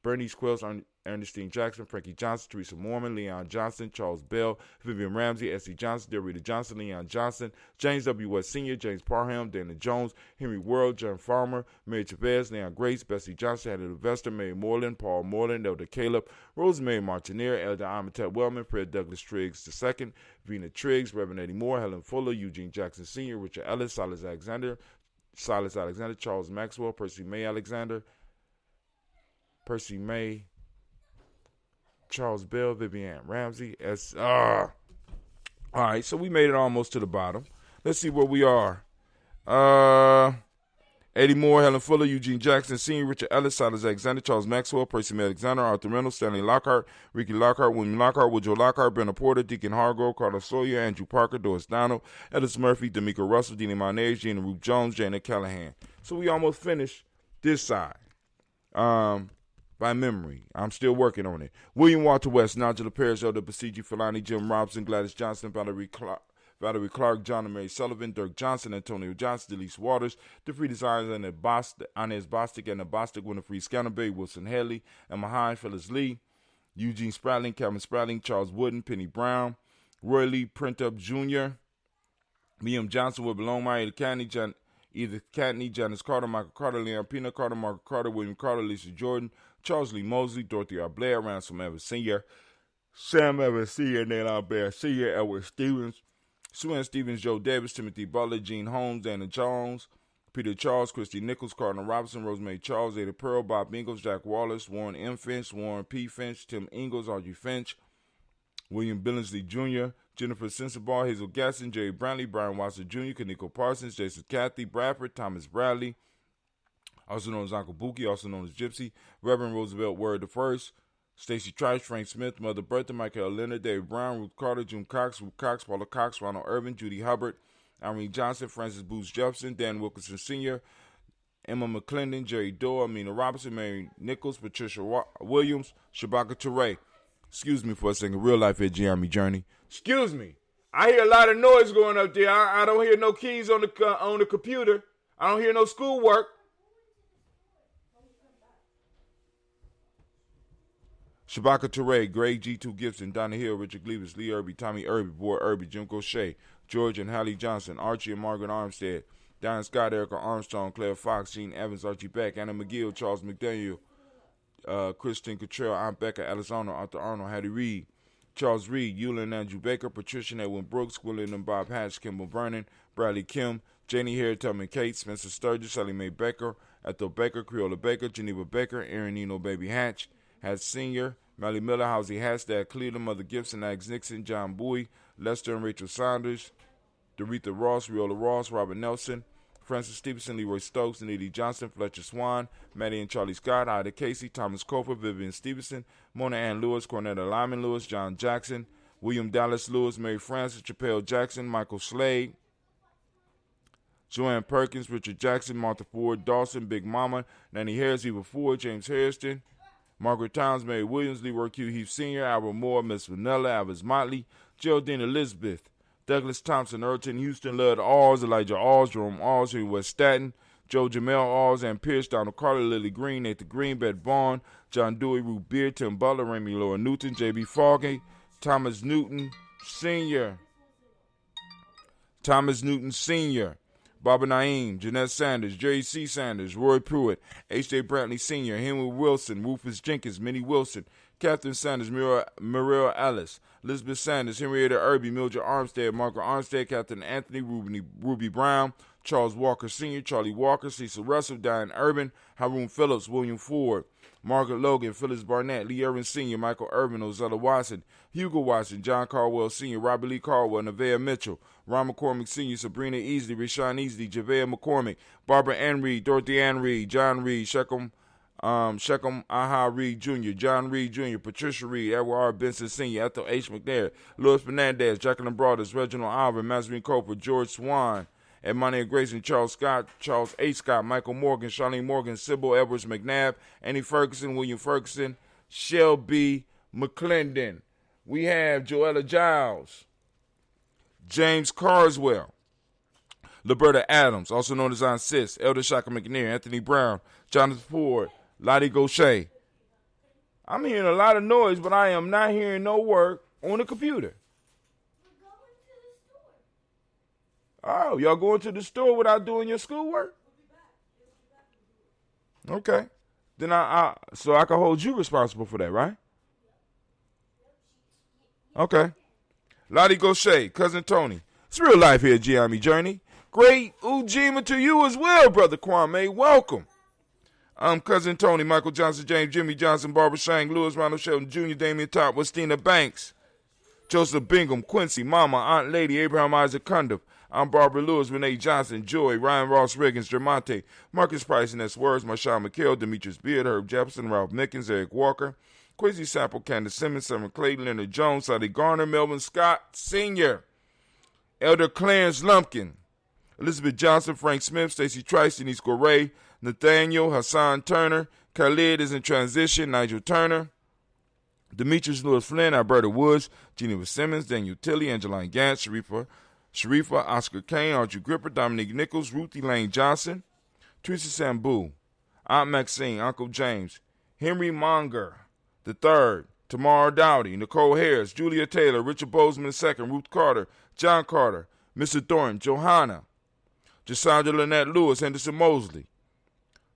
Bernice Quells, Ernestine Jackson, Frankie Johnson, Teresa Mormon, Leon Johnson, Charles Bell, Vivian Ramsey, S.C. Johnson, Delrita Johnson, Leon Johnson, James W. West Sr., James Parham, Dana Jones, Henry World, John Farmer, Mary Chavez, Leon Grace, Bessie Johnson, Hattie Levester, Mary Moreland, Paul Moreland, Elder Caleb, Rosemary Martinier, Elder Amitab Wellman, Fred Douglas Triggs II, Vina Triggs, Reverend Eddie Moore, Helen Fuller, Eugene Jackson Sr., Richard Ellis, Silas Alexander, Charles Maxwell, Percy May, Charles Bell, Vivian Ramsey. All right, so we made it almost to the bottom. Let's see where we are. Eddie Moore, Helen Fuller, Eugene Jackson Sr., Richard Ellis, Silas Alexander, Charles Maxwell, Percy May Alexander, Arthur Reynolds, Stanley Lockhart, Ricky Lockhart, William Lockhart, Woodrow Lockhart, Brenna Porter, Deacon Hargrove, Carlos Sawyer, Andrew Parker, Doris Donald, Ellis Murphy, D'Amico Russell, Deanie Monage, Gina Ruth Jones, Jana Callahan. So we almost finished this side. By memory. I'm still working on it. William Walter West, Nigel Parrish, Elder Basiji Filani, Jim Robinson, Gladys Johnson, Valerie Clark, John and Mary Sullivan, Dirk Johnson, Antonio Johnson, Delise Waters, DeFree Desires, Inez Bostic, Anna Bostic, Winifred Scannerberry, Wilson Haley, Emma Hine, Phyllis Lee, Eugene Spratling, Calvin Spratling, Charles Wooden, Penny Brown, Roy Lee Printup Jr., Liam Johnson, Wilbur Longmire, Edith Catney, Janice Carter, Michael Carter, Leon Pina Carter, Margaret Carter, William Carter, Lisa Jordan, Charles Lee Mosley, Dorothy R. Blair, Ransom Evans Sr., Sam Evans Sr., Nayland Bear Sr., Edward Stevens, Sue Stevens, Joe Davis, Timothy Butler, Gene Holmes, Dana Jones, Peter Charles, Christy Nichols, Cardinal Robinson, Rosemary Charles, Ada Pearl, Bob Ingalls, Jack Wallace, Warren M. Finch, Warren P. Finch, Tim Ingalls, Audrey Finch, William Billingsley Jr., Jennifer Sensabaugh, Hazel Gasson, Jerry Brantley, Brian Watson Jr., Kaniko Parsons, Jason Cathy, Bradford, Thomas Bradley, also known as Uncle Buki, also known as Gypsy, Reverend Roosevelt Word I, Stacey Trice, Frank Smith, Mother Bertha, Michael Leonard, David Brown, Ruth Carter, June Cox, Ruth Cox, Paula Cox, Ronald Irvin, Judy Hubbard, Irene Johnson, Francis Booth Jefferson, Dan Wilkinson Sr., Emma McClendon, Jerry Doe, Amina Robinson, Mary Nichols, Patricia Williams, Shabaka Teray. Excuse me for a second. Real life at Gye-Nyame Journey. Excuse me. I hear a lot of noise going up there. I don't hear no keys on the computer. I don't hear no schoolwork. Shabaka Teray, Greg G2 Gibson, Donna Hill, Richard Gleavis, Lee Irby, Tommy Irby, Boy Irby, Jim Gaucher, George and Hallie Johnson, Archie and Margaret Armstead, Diane Scott, Erica Armstrong, Claire Fox, Gene Evans, Archie Beck, Anna McGill, Charles McDaniel, Kristen Cottrell, Aunt Becca, Alice Arnold, Arthur Arnold, Hattie Reed, Charles Reed, Eulin and Andrew Baker, Patricia and Edwin Brooks, William and Bob Hatch, Kimball Vernon, Bradley Kim, Janie Hare, Tubman Kate, Spencer Sturgis, Sally Mae Baker, Ethel Baker, Creola Baker, Geneva Baker, Aaron Eno Baby Hatch, Hatch Sr., Melly Miller, Housie Hastad, Cleveland, Mother Gibson, Ags Nixon, John Bowie, Lester and Rachel Saunders, Doretha Ross, Riola Ross, Robert Nelson, Francis Stevenson, Leroy Stokes, Needy Johnson, Fletcher Swan, Maddie and Charlie Scott, Ida Casey, Thomas Cofer, Vivian Stevenson, Mona Ann Lewis, Cornetta Lyman Lewis, John Jackson, William Dallas Lewis, Mary Francis, Chappelle Jackson, Michael Slade, Joanne Perkins, Richard Jackson, Martha Ford, Dawson, Big Mama, Nanny Harris, Eva Ford, James Hairston, Margaret Towns, Mary Williams, Leroy Q. Heath Sr., Albert Moore, Miss Vanilla, Alvis Motley, Geraldine Elizabeth, Douglas Thompson, Erton, Houston, Lud Alls, Elijah Alls, Jerome Alls, Henry West Staten, Joe Jamel Alls, Ann Pierce, Donald Carter, Lily Green, Nathan Green, Beth Vaughn, John Dewey, Ruth Beer, Tim Butler, Remy Laura Newton, J.B. Foggy, Thomas Newton Sr., Barbara Naeem, Jeanette Sanders, Jerry C. Sanders, Roy Pruitt, H.J. Brantley Sr., Henry Wilson, Rufus Jenkins, Minnie Wilson, Catherine Sanders, Muriel Ellis, Elizabeth Sanders, Henrietta Irby, Mildred Armstead, Margaret Armstead, Captain Anthony, Ruby Brown, Charles Walker Sr., Charlie Walker, Cecil Russell, Diane Urban, Haroon Phillips, William Ford, Margaret Logan, Phyllis Barnett, Lee Irvin Sr., Michael Irvin, Ozella Watson, Hugo Watson, John Caldwell Sr., Robert Lee Caldwell, Nevaeh Mitchell, Ron McCormick Sr., Sabrina Easley, Rashawn Easley, Javea McCormick, Barbara Ann Reed, Dorothy Ann Reed, John Reed, Shechem Aha Reed Jr., John Reed Jr., Patricia Reed, Edward R. Benson Sr., Ethel H. McNair, Louis Fernandez, Jacqueline Broaders, Reginald Alvin, Mazarine Coper, George Swan, Edmonia Grayson, Charles Scott, Charles A. Scott, Michael Morgan, Charlene Morgan, Sybil Edwards McNabb, Annie Ferguson, William Ferguson, Shelby McClendon. We have Joella Giles, James Carswell, Liberta Adams, also known as Aunt Sis, Elder Shaka McNair, Anthony Brown, Jonathan Ford, Lottie Gaucher. I'm hearing a lot of noise, but I am not hearing no work on the computer. Oh, y'all going to the store without doing your schoolwork? Okay. Then so I can hold you responsible for that, right? Okay. Lottie Gaucher, Cousin Tony. It's real life here at Gye-Nyame Journey. Great Ujima to you as well, Brother Kwame. Welcome. I'm Cousin Tony, Michael Johnson, James, Jimmy Johnson, Barbara Shank, Lewis, Ronald Shelton Jr., Damian Top, Westina Banks, Joseph Bingham, Quincy, Mama, Aunt Lady, Abraham Isaac Cundiff. I'm Barbara Lewis, Renee Johnson, Joy, Ryan Ross Riggins, Jermonte, Marcus Price, and S. Words, Marshawn McHale, Demetrius Beard, Herb Jefferson, Ralph Mickens, Eric Walker, Quincy Sample, Candace Simmons, Summer Clayton, Leonard Jones, Sadie Garner, Melvin Scott Sr., Elder Clarence Lumpkin, Elizabeth Johnson, Frank Smith, Stacey Trice, Denise Goray, Nathaniel, Hassan Turner, Khalid is in transition, Nigel Turner, Demetrius Lewis Flynn, Alberta Woods, Geneva Simmons, Daniel Tilley, Angeline Gantz, Sharifa, Oscar Kane, Archie Gripper, Dominique Nichols, Ruthie Lane Johnson, Teresa Sambu, Aunt Maxine, Uncle James, Henry Monger III, Tamara Dowdy, Nicole Harris, Julia Taylor, Richard Bozeman II, Ruth Carter, John Carter, Mr. Thornton, Johanna, Jasandra Lynette Lewis, Henderson Mosley,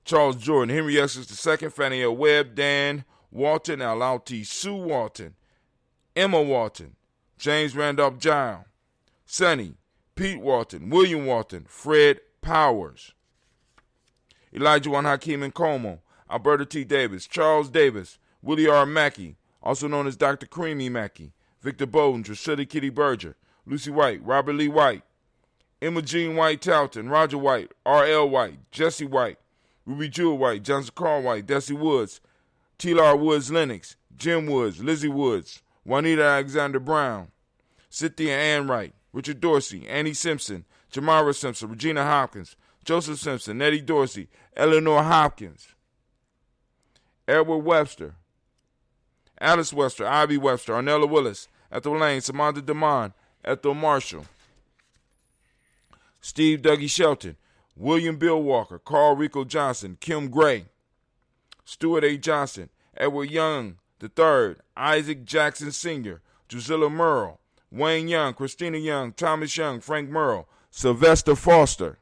Charles Jordan, Henry Essex II, Fannie L. Webb, Dan Walton, Alauti Sue Walton, Emma Walton, James Randolph Giles, Sonny, Pete Walton, William Walton, Fred Powers, Elijah Juan Hakeem and Como, Alberta T. Davis, Charles Davis, Willie R. Mackey, also known as Dr. Creamy Mackey, Victor Bowden, Drusilla Kitty Berger, Lucy White, Robert Lee White, Emma Jean White Talton, Roger White, R.L. White, Jesse White, Ruby Jewel White, Johnson Carl White, Desi Woods, T.L.R. Woods Lennox, Jim Woods, Lizzie Woods, Juanita Alexander Brown, Cynthia Ann Wright, Richard Dorsey, Annie Simpson, Jamara Simpson, Regina Hopkins, Joseph Simpson, Nettie Dorsey, Eleanor Hopkins, Edward Webster, Alice Webster, Ivy Webster, Arnella Willis, Ethel Lane, Samantha DeMond, Ethel Marshall, Steve Dougie Shelton, William Bill Walker, Carl Rico Johnson, Kim Gray, Stuart A. Johnson, Edward Young III, Isaac Jackson Sr., Drusilla Merle, Wayne Young, Christina Young, Thomas Young, Frank Merle, Sylvester Foster,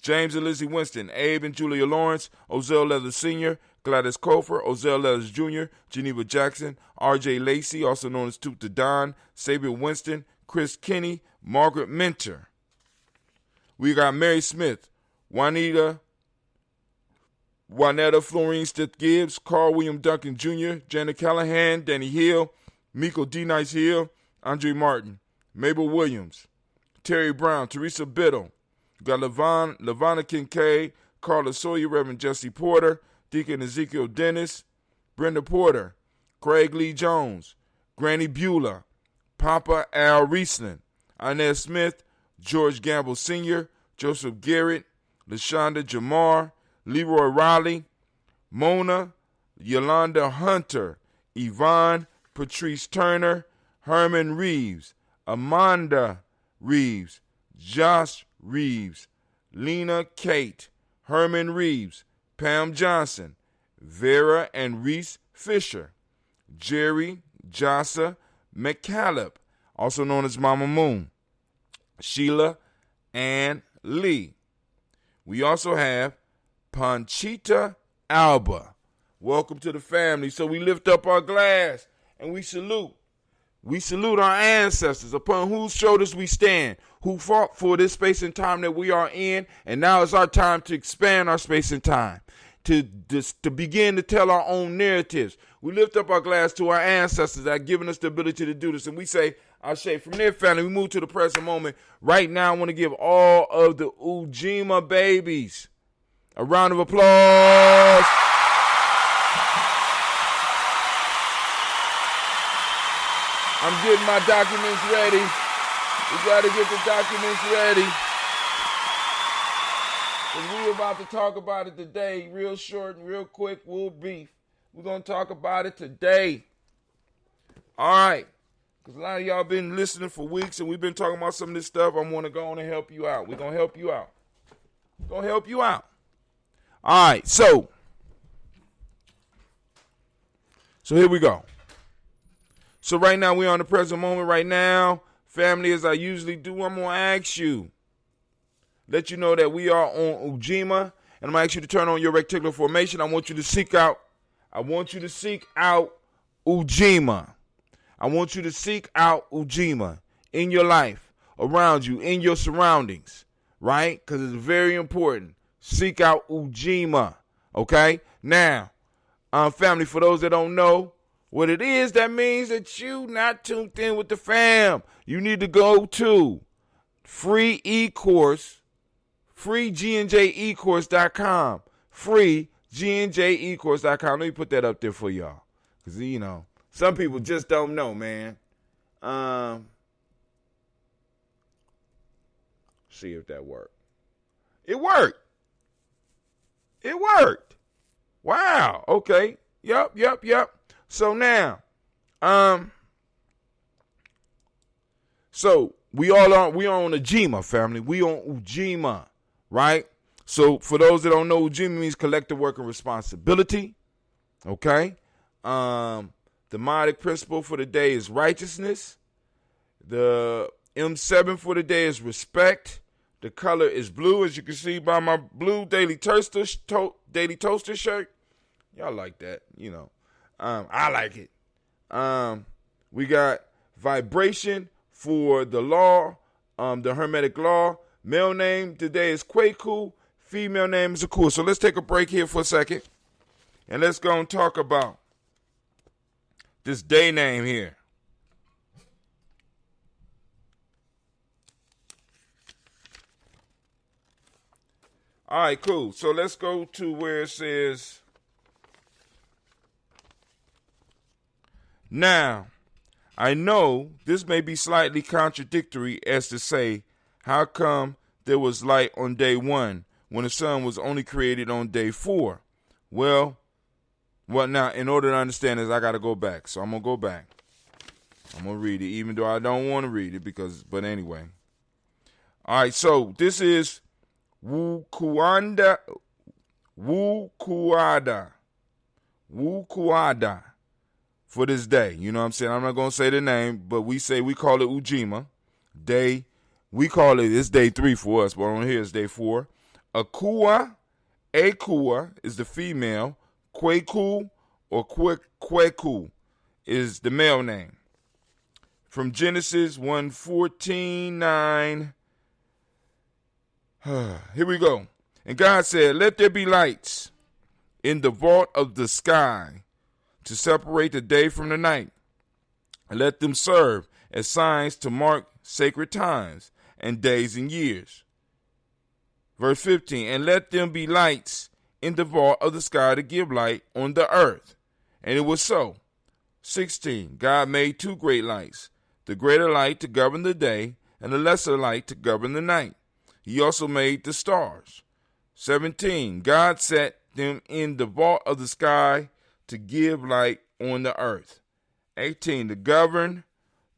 James and Lizzie Winston, Abe and Julia Lawrence, Ozell Leathers Sr., Gladys Kofer, Ozell Leathers Jr., Geneva Jackson, R.J. Lacey, also known as Toot the Don, Sabian Winston, Chris Kinney, Margaret Minter. We got Mary Smith, Juanetta Florine Stith Gibbs, Carl William Duncan Jr., Janet Callahan, Danny Hill, Miko D. Nice Hill, Andre Martin, Mabel Williams, Terry Brown, Teresa Biddle. We got Lavonna Kincaid, Carla Sawyer, Reverend Jesse Porter, Deacon Ezekiel Dennis, Brenda Porter, Craig Lee Jones, Granny Beulah, Papa Al Riesling, Inez Smith, George Gamble Sr., Joseph Garrett, LaShonda Jamar, Leroy Riley, Mona, Yolanda Hunter, Yvonne, Patrice Turner, Herman Reeves, Amanda Reeves, Josh Reeves, Lena Kate, Herman Reeves, Pam Johnson, Vera and Reese Fisher, Jerry Jossa McCallop, also known as Mama Moon, Sheila Ann Lee. We also have Panchita Alba. Welcome to the family. So we lift up our glass and we salute. We salute our ancestors upon whose shoulders we stand, who fought for this space and time that we are in, and now is our time to expand our space and time, to begin to tell our own narratives. We lift up our glass to our ancestors that have given us the ability to do this, and we say, Ashe. From their family, we move to the present moment. Right now, I want to give all of the Ujima babies a round of applause. I'm getting my documents ready. We got to get the documents ready. And we're about to talk about it today. Real short and real quick, we'll beef. We're going to talk about it today. All right. Because a lot of y'all been listening for weeks and we've been talking about some of this stuff. I want to go on and help you out. We're going to help you out. All right. So here we go. So right now, we're on the present moment right now. Family, as I usually do, I'm going to ask you, let you know that we are on Ujima, and I'm going to ask you to turn on your rectangular formation. I want you to seek out Ujima. I want you to seek out Ujima in your life, around you, in your surroundings, right? Because it's very important. Seek out Ujima, okay? Now, family, for those that don't know, what it is, that means that you not tuned in with the fam. You need to go to free e-course, freegnjecourse.com, freegnjecourse.com. Let me put that up there for y'all. Because, you know, some people just don't know, man. See if that worked. It worked. Wow. Okay. Yep. So now, so we are on Ujima, family. We on Ujima, right? So for those that don't know, Ujima means collective work and responsibility. Okay. The modic principle for the day is righteousness. The M7 for the day is respect. The color is blue, as you can see by my blue Daily Toaster shirt. Y'all like that, you know. I like it. We got vibration for the law, the Hermetic law. Male name today is Kwaku. Female name is Akua. So let's take a break here for a second. And let's go and talk about this day name here. All right, cool. So let's go to where it says, now, I know this may be slightly contradictory as to say, how come there was light on day 1 when the sun was only created on day 4? Well, now, in order to understand this, I got to go back. So I'm going to go back. I'm going to read it, even though I don't want to read it, but anyway. All right, so this is Wukuada for this day. You know what I'm saying? I'm not going to say the name, but we call it Ujima. We call it, it's day 3 for us, but on here it's day 4. Akua is the female. Kweku or Kweku is the male name. From Genesis 1:14-9. Here we go. And God said, let there be lights in the vault of the sky to separate the day from the night. And let them serve as signs to mark sacred times and days and years. Verse 15, and let them be lights in the vault of the sky to give light on the earth. And it was so. 16, God made 2 great lights, the greater light to govern the day and the lesser light to govern the night. He also made the stars. 17, God set them in the vault of the sky to give light on the earth. 18, to govern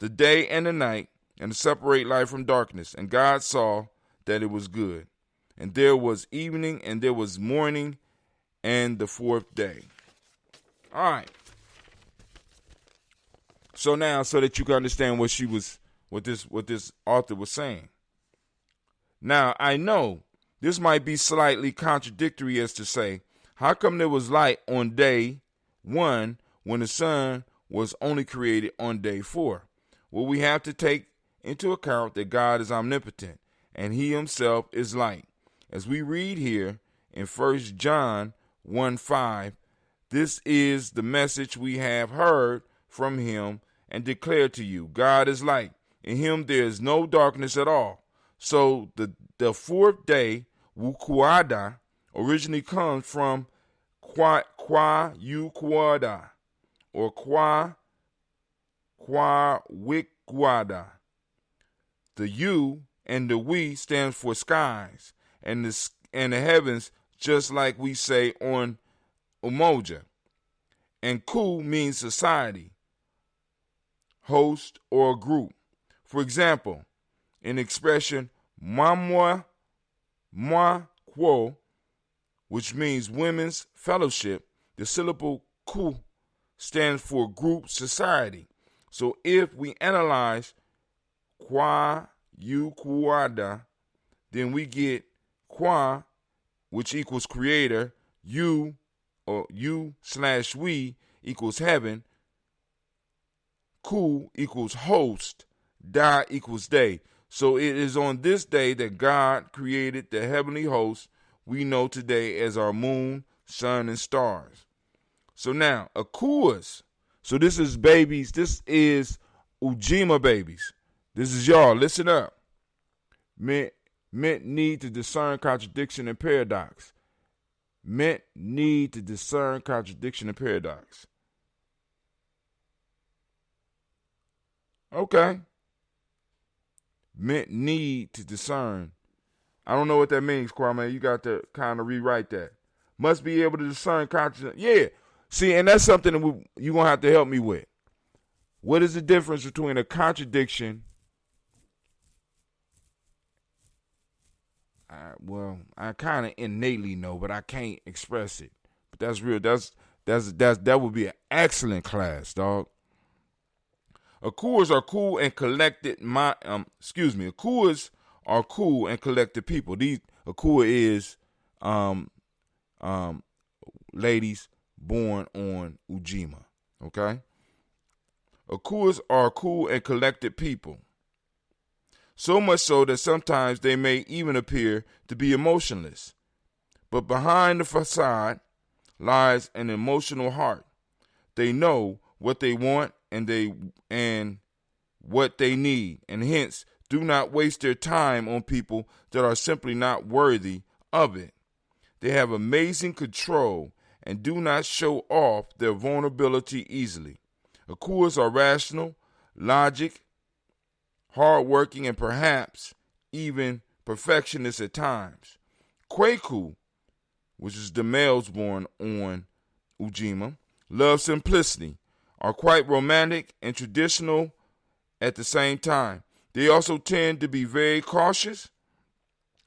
the day and the night and to separate light from darkness. And God saw that it was good. And there was evening and there was morning and the 4th day. All right. So now, so that you can understand what this author was saying. Now, I know this might be slightly contradictory as to say, how come there was light on day 1 when the sun was only created on day 4? Well, we have to take into account that God is omnipotent and he himself is light. As we read here in 1 John 1:5, this is the message we have heard from him and declare to you. God is light. In him there is no darkness at all. So the 4th day, Wukuada, originally comes from Kwa Yukuada or Kwa Wikwada. The U and the we stands for skies and the heavens, just like we say on Umoja. And Ku means society, host, or group. For example, in the expression Mamwa Kwo, which means women's fellowship, the syllable Ku stands for group society. So if we analyze Kwa Yukuada, then we get Kwa, which equals creator, you or you/we equals heaven, Ku equals host, Da equals day. So it is on this day that God created the heavenly host we know today as our moon, sun, and stars. So now, Akuas. So this is babies. This is Ujima babies. This is y'all. Listen up. Meant need to discern contradiction and paradox. Meant need to discern contradiction and paradox. Okay. Meant need to discern. I don't know what that means, Kwame. You got to kind of rewrite that. Must be able to discern contradiction. Yeah. See, and that's something that you're going to have to help me with. What is the difference between a contradiction? Well, I kind of innately know, but I can't express it. But that's real. That would be an excellent class, dog. Akuas are cool and collected. Akuas are cool and collected people. These Akua is ladies born on Ujima. Okay. Akuas are cool and collected people. So much so that sometimes they may even appear to be emotionless. But behind the facade lies an emotional heart. They know what they want and what they need, and hence do not waste their time on people that are simply not worthy of it. They have amazing control and do not show off their vulnerability easily. Akuas are rational, logic, hardworking, and perhaps even perfectionists at times. Kwaku, which is the males born on Ujima, love simplicity, are quite romantic and traditional at the same time. They also tend to be very cautious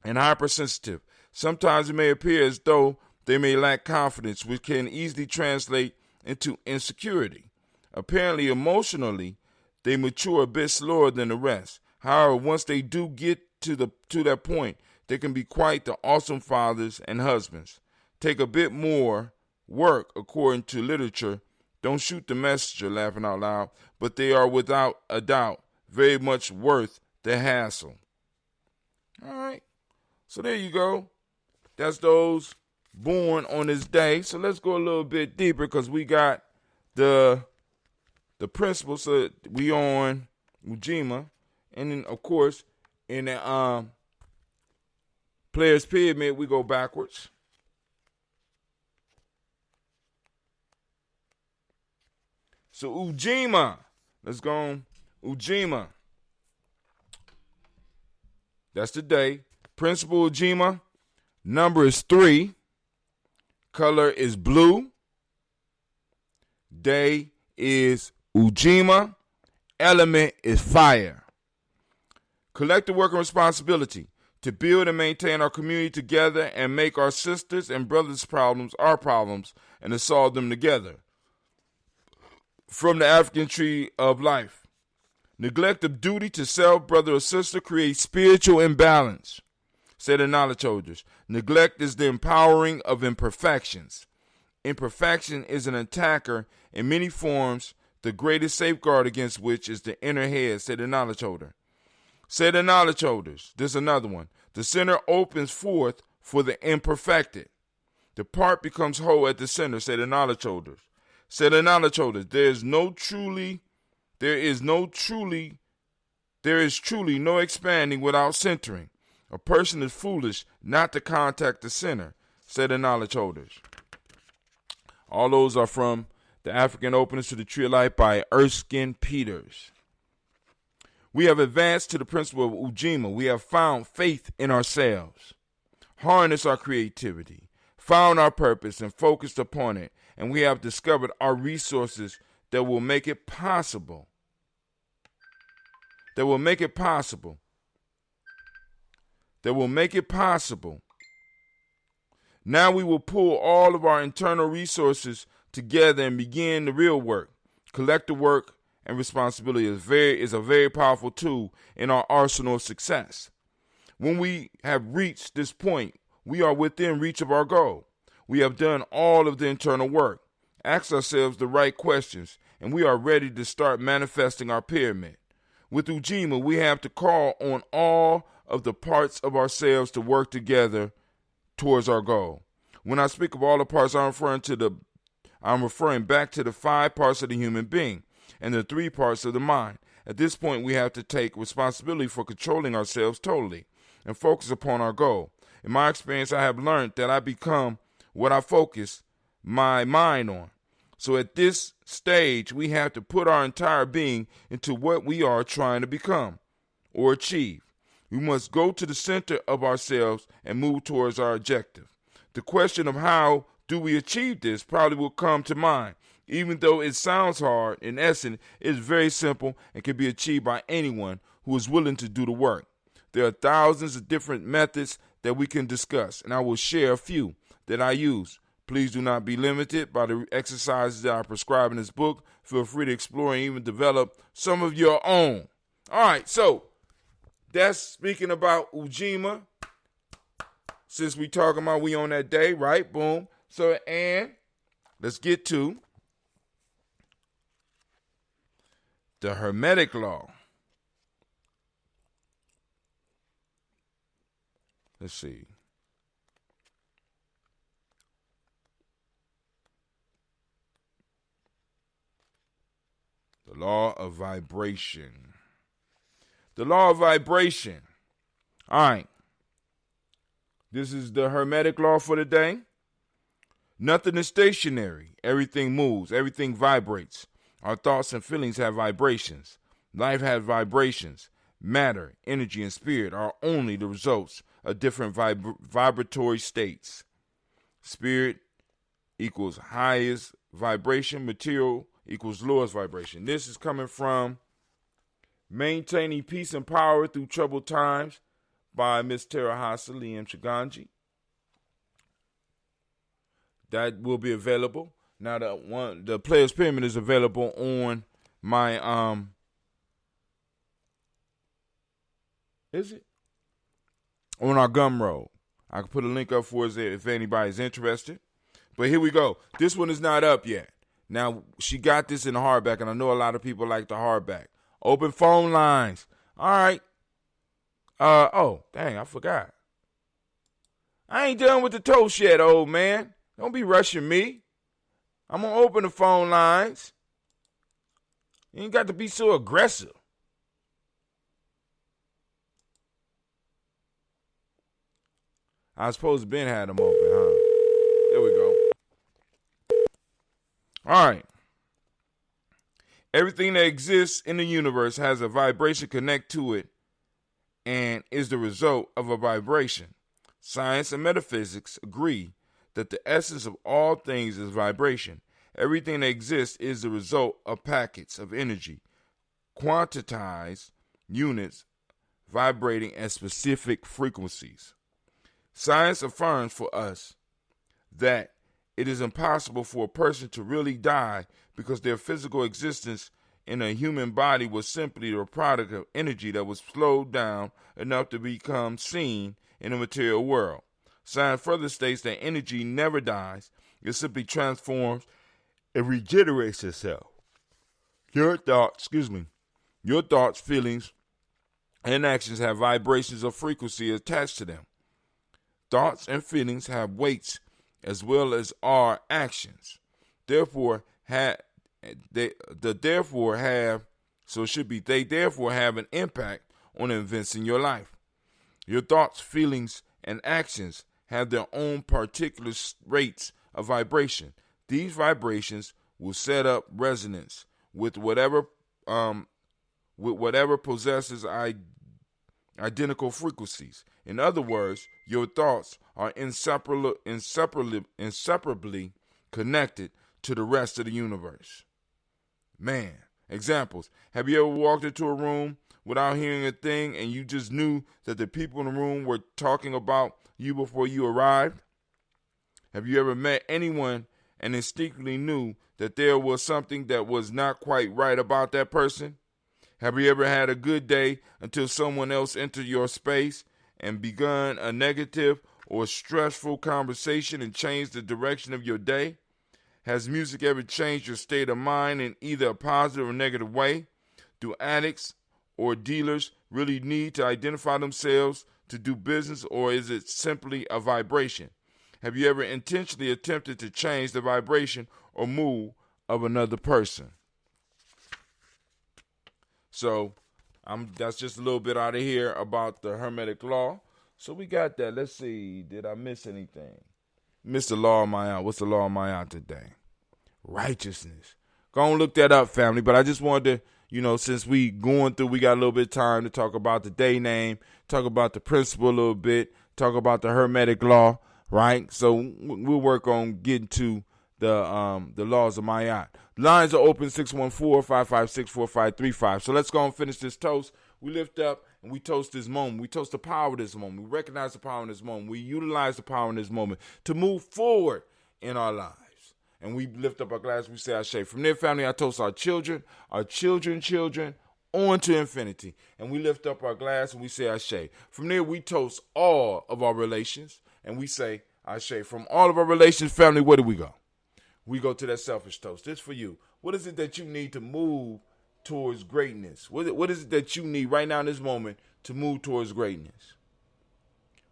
and hypersensitive. Sometimes it may appear as though they may lack confidence, which can easily translate into insecurity. Apparently, emotionally, they mature a bit slower than the rest. However, once they do get to that point, they can be quite the awesome fathers and husbands. Take a bit more work, according to literature. Don't shoot the messenger, laughing out loud, but they are without a doubt very much worth the hassle. All right, so there you go. That's those born on this day. So let's go a little bit deeper because we got the principles. So we on Ujima, and then of course in the Players Pyramid we go backwards. So Ujima, let's go on Ujima. That's the day. Principal Ujima, number is 3. Color is blue. Day is Ujima. Element is fire. Collective work and responsibility to build and maintain our community together and make our sisters and brothers' problems our problems and to solve them together. From the African tree of life. Neglect of duty to self, brother or sister, creates spiritual imbalance. Say the knowledge holders. Neglect is the empowering of imperfections. Imperfection is an attacker in many forms, the greatest safeguard against which is the inner head. Say the knowledge holder. Say the knowledge holders. There's another one. The center opens forth for the imperfected. The part becomes whole at the center. Say the knowledge holders. Say the knowledge holders. There is truly no expanding without centering. A person is foolish not to contact the center. Say the knowledge holders. All those are from the African Openers to the Tree of Life by Erskine Peters. We have advanced to the principle of Ujima. We have found faith in ourselves, harnessed our creativity, found our purpose, and focused upon it. And we have discovered our resources that will make it possible. That will make it possible. That will make it possible. Now we will pull all of our internal resources together and begin the real work. Collective work and responsibility is a very powerful tool in our arsenal of success. When we have reached this point, we are within reach of our goal. We have done all of the internal work, asked ourselves the right questions, and we are ready to start manifesting our pyramid. With Ujima, we have to call on all of the parts of ourselves to work together towards our goal. When I speak of all the parts, I'm referring back to the 5 parts of the human being and the 3 parts of the mind. At this point, we have to take responsibility for controlling ourselves totally and focus upon our goal. In my experience, I have learned that I become what I focus my mind on. So at this stage, we have to put our entire being into what we are trying to become or achieve. We must go to the center of ourselves and move towards our objective. The question of how do we achieve this probably will come to mind. Even though it sounds hard, in essence, it is very simple and can be achieved by anyone who is willing to do the work. There are thousands of different methods that we can discuss, and I will share a few that I use. Please do not be limited by the exercises that I prescribe in this book. Feel free to explore and even develop some of your own. All right, so that's speaking about Ujima. Since we talking about we on that day, right? Boom. So, and let's get to the Hermetic law. Let's see. The law of vibration. The law of vibration. All right. This is the Hermetic law for the day. Nothing is stationary. Everything moves. Everything vibrates. Our thoughts and feelings have vibrations. Life has vibrations. Matter, energy, and spirit are only the results of different vibratory states. Spirit equals highest vibration. Material equals lowest vibration. This is coming from Maintaining Peace and Power Through Troubled Times by Miss Tarahasa Liam Chiganji. That will be available. Now the Players Pyramid is available on my is it? On our Gumroad. I can put a link up for us if anybody's interested. But here we go. This one is not up yet. Now, she got this in the hardback, and I know a lot of people like the hardback. Open phone lines. All right. Oh, dang, I forgot. I ain't done with the toast yet, old man. Don't be rushing me. I'm going to open the phone lines. You ain't got to be so aggressive. I suppose Ben had them open, huh? There we go. All right. Everything that exists in the universe has a vibration connect to it and is the result of a vibration. Science and metaphysics agree that the essence of all things is vibration. Everything that exists is the result of packets of energy, quantized units vibrating at specific frequencies. Science affirms for us that it is impossible for a person to really die because their physical existence in a human body was simply the product of energy that was slowed down enough to become seen in the material world. Science further states that energy never dies. It simply transforms and regenerates itself. Your thoughts, feelings, and actions have vibrations of frequency attached to them. Thoughts and feelings have weights as well as our actions. They therefore have an impact on events in your life. Your thoughts, feelings, and actions have their own particular rates of vibration. These vibrations will set up resonance with whatever possesses identical frequencies. In other words, your thoughts are inseparably connected to the rest of the universe. Man, examples. Have you ever walked into a room without hearing a thing and you just knew that the people in the room were talking about you before you arrived? Have you ever met anyone and instinctively knew that there was something that was not quite right about that person? Have you ever had a good day until someone else entered your space and begun a negative or stressful conversation and changed the direction of your day? Has music ever changed your state of mind in either a positive or negative way? Do addicts or dealers really need to identify themselves to do business, or is it simply a vibration? Have you ever intentionally attempted to change the vibration or mood of another person? So, that's just a little bit out of here about the Hermetic law. So we got that. Let's see. Did I miss anything? Missed the law of Ma'at. What's the law of Ma'at today? Righteousness. Go and look that up, family. But I just wanted to, since we going through, we got a little bit of time to talk about the day name, talk about the principle a little bit, talk about the Hermetic law, right? So we'll work on getting to the laws of Ma'at. Lines are open, 614-556-4535. So let's go and finish this toast. We lift up and we toast this moment. We toast the power of this moment. We recognize the power in this moment. We utilize the power in this moment to move forward in our lives. And we lift up our glass. We say Ashe. From there, family, I toast our children, on to infinity. And we lift up our glass and we say Ashe. From there, we toast all of our relations and we say Ashe. From all of our relations, family, where do we go? We go to that selfish toast. This for you. What is it that you need to move towards greatness? What is it that you need right now in this moment to move towards greatness?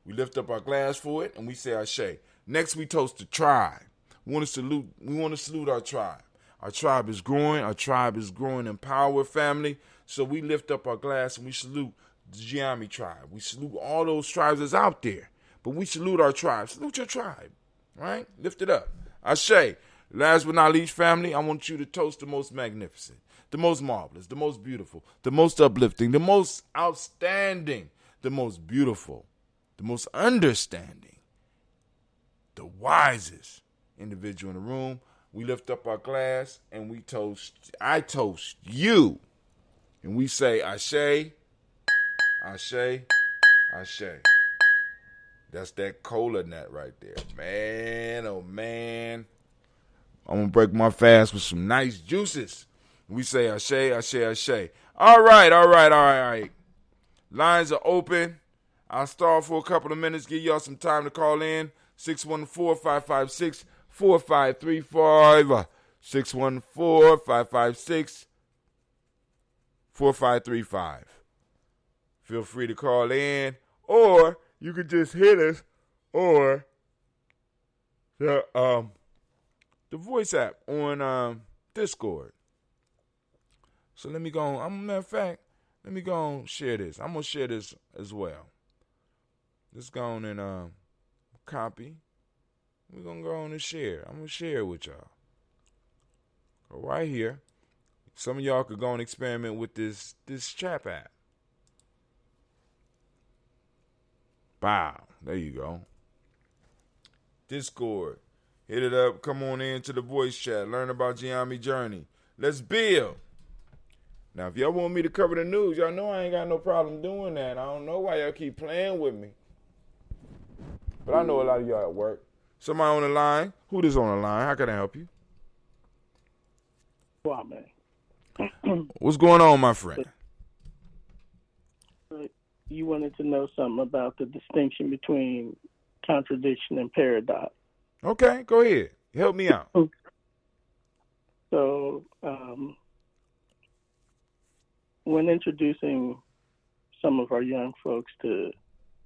We lift up our glass for it and we say Ashe. Next, we toast the tribe. We want to salute our tribe. Our tribe is growing. Our tribe is growing in power, family. So we lift up our glass and we salute the Gye-Nyame tribe. We salute all those tribes that's out there. But we salute our tribe. Salute your tribe, right? Lift it up. Ashe. Last but not least, family, I want you to toast the most magnificent, the most marvelous, the most beautiful, the most uplifting, the most outstanding, the most beautiful, the most understanding, the wisest individual in the room. We lift up our glass and we toast. I toast you. And we say, Ashe, Ashe, Ashe. That's that cola nut right there. Man, oh man. I'm going to break my fast with some nice juices. We say Ashe, Ashe, Ashe. All right. Lines are open. I'll start for a couple of minutes, give y'all some time to call in. 614-556-4535. 614-556-4535. Feel free to call in, or you could just hit us, or the voice app on Discord. So let me go on. Matter of fact, let me go on share this. I'm going to share this as well. Let's go on and copy. We're going to go on and share. I'm going to share it with y'all. Right here. Some of y'all could go and experiment with this chat app. Wow. There you go. Discord. Hit it up. Come on in to the voice chat. Learn about Gye-Nyame journey. Let's build. Now, if y'all want me to cover the news, y'all know I ain't got no problem doing that. I don't know why y'all keep playing with me. But I know a lot of y'all at work. Somebody on the line. Who is on the line? How can I help you? Wow, man. What's going on, my friend? You wanted to know something about the distinction between contradiction and paradox. Okay, go ahead. Help me out. So, when introducing some of our young folks to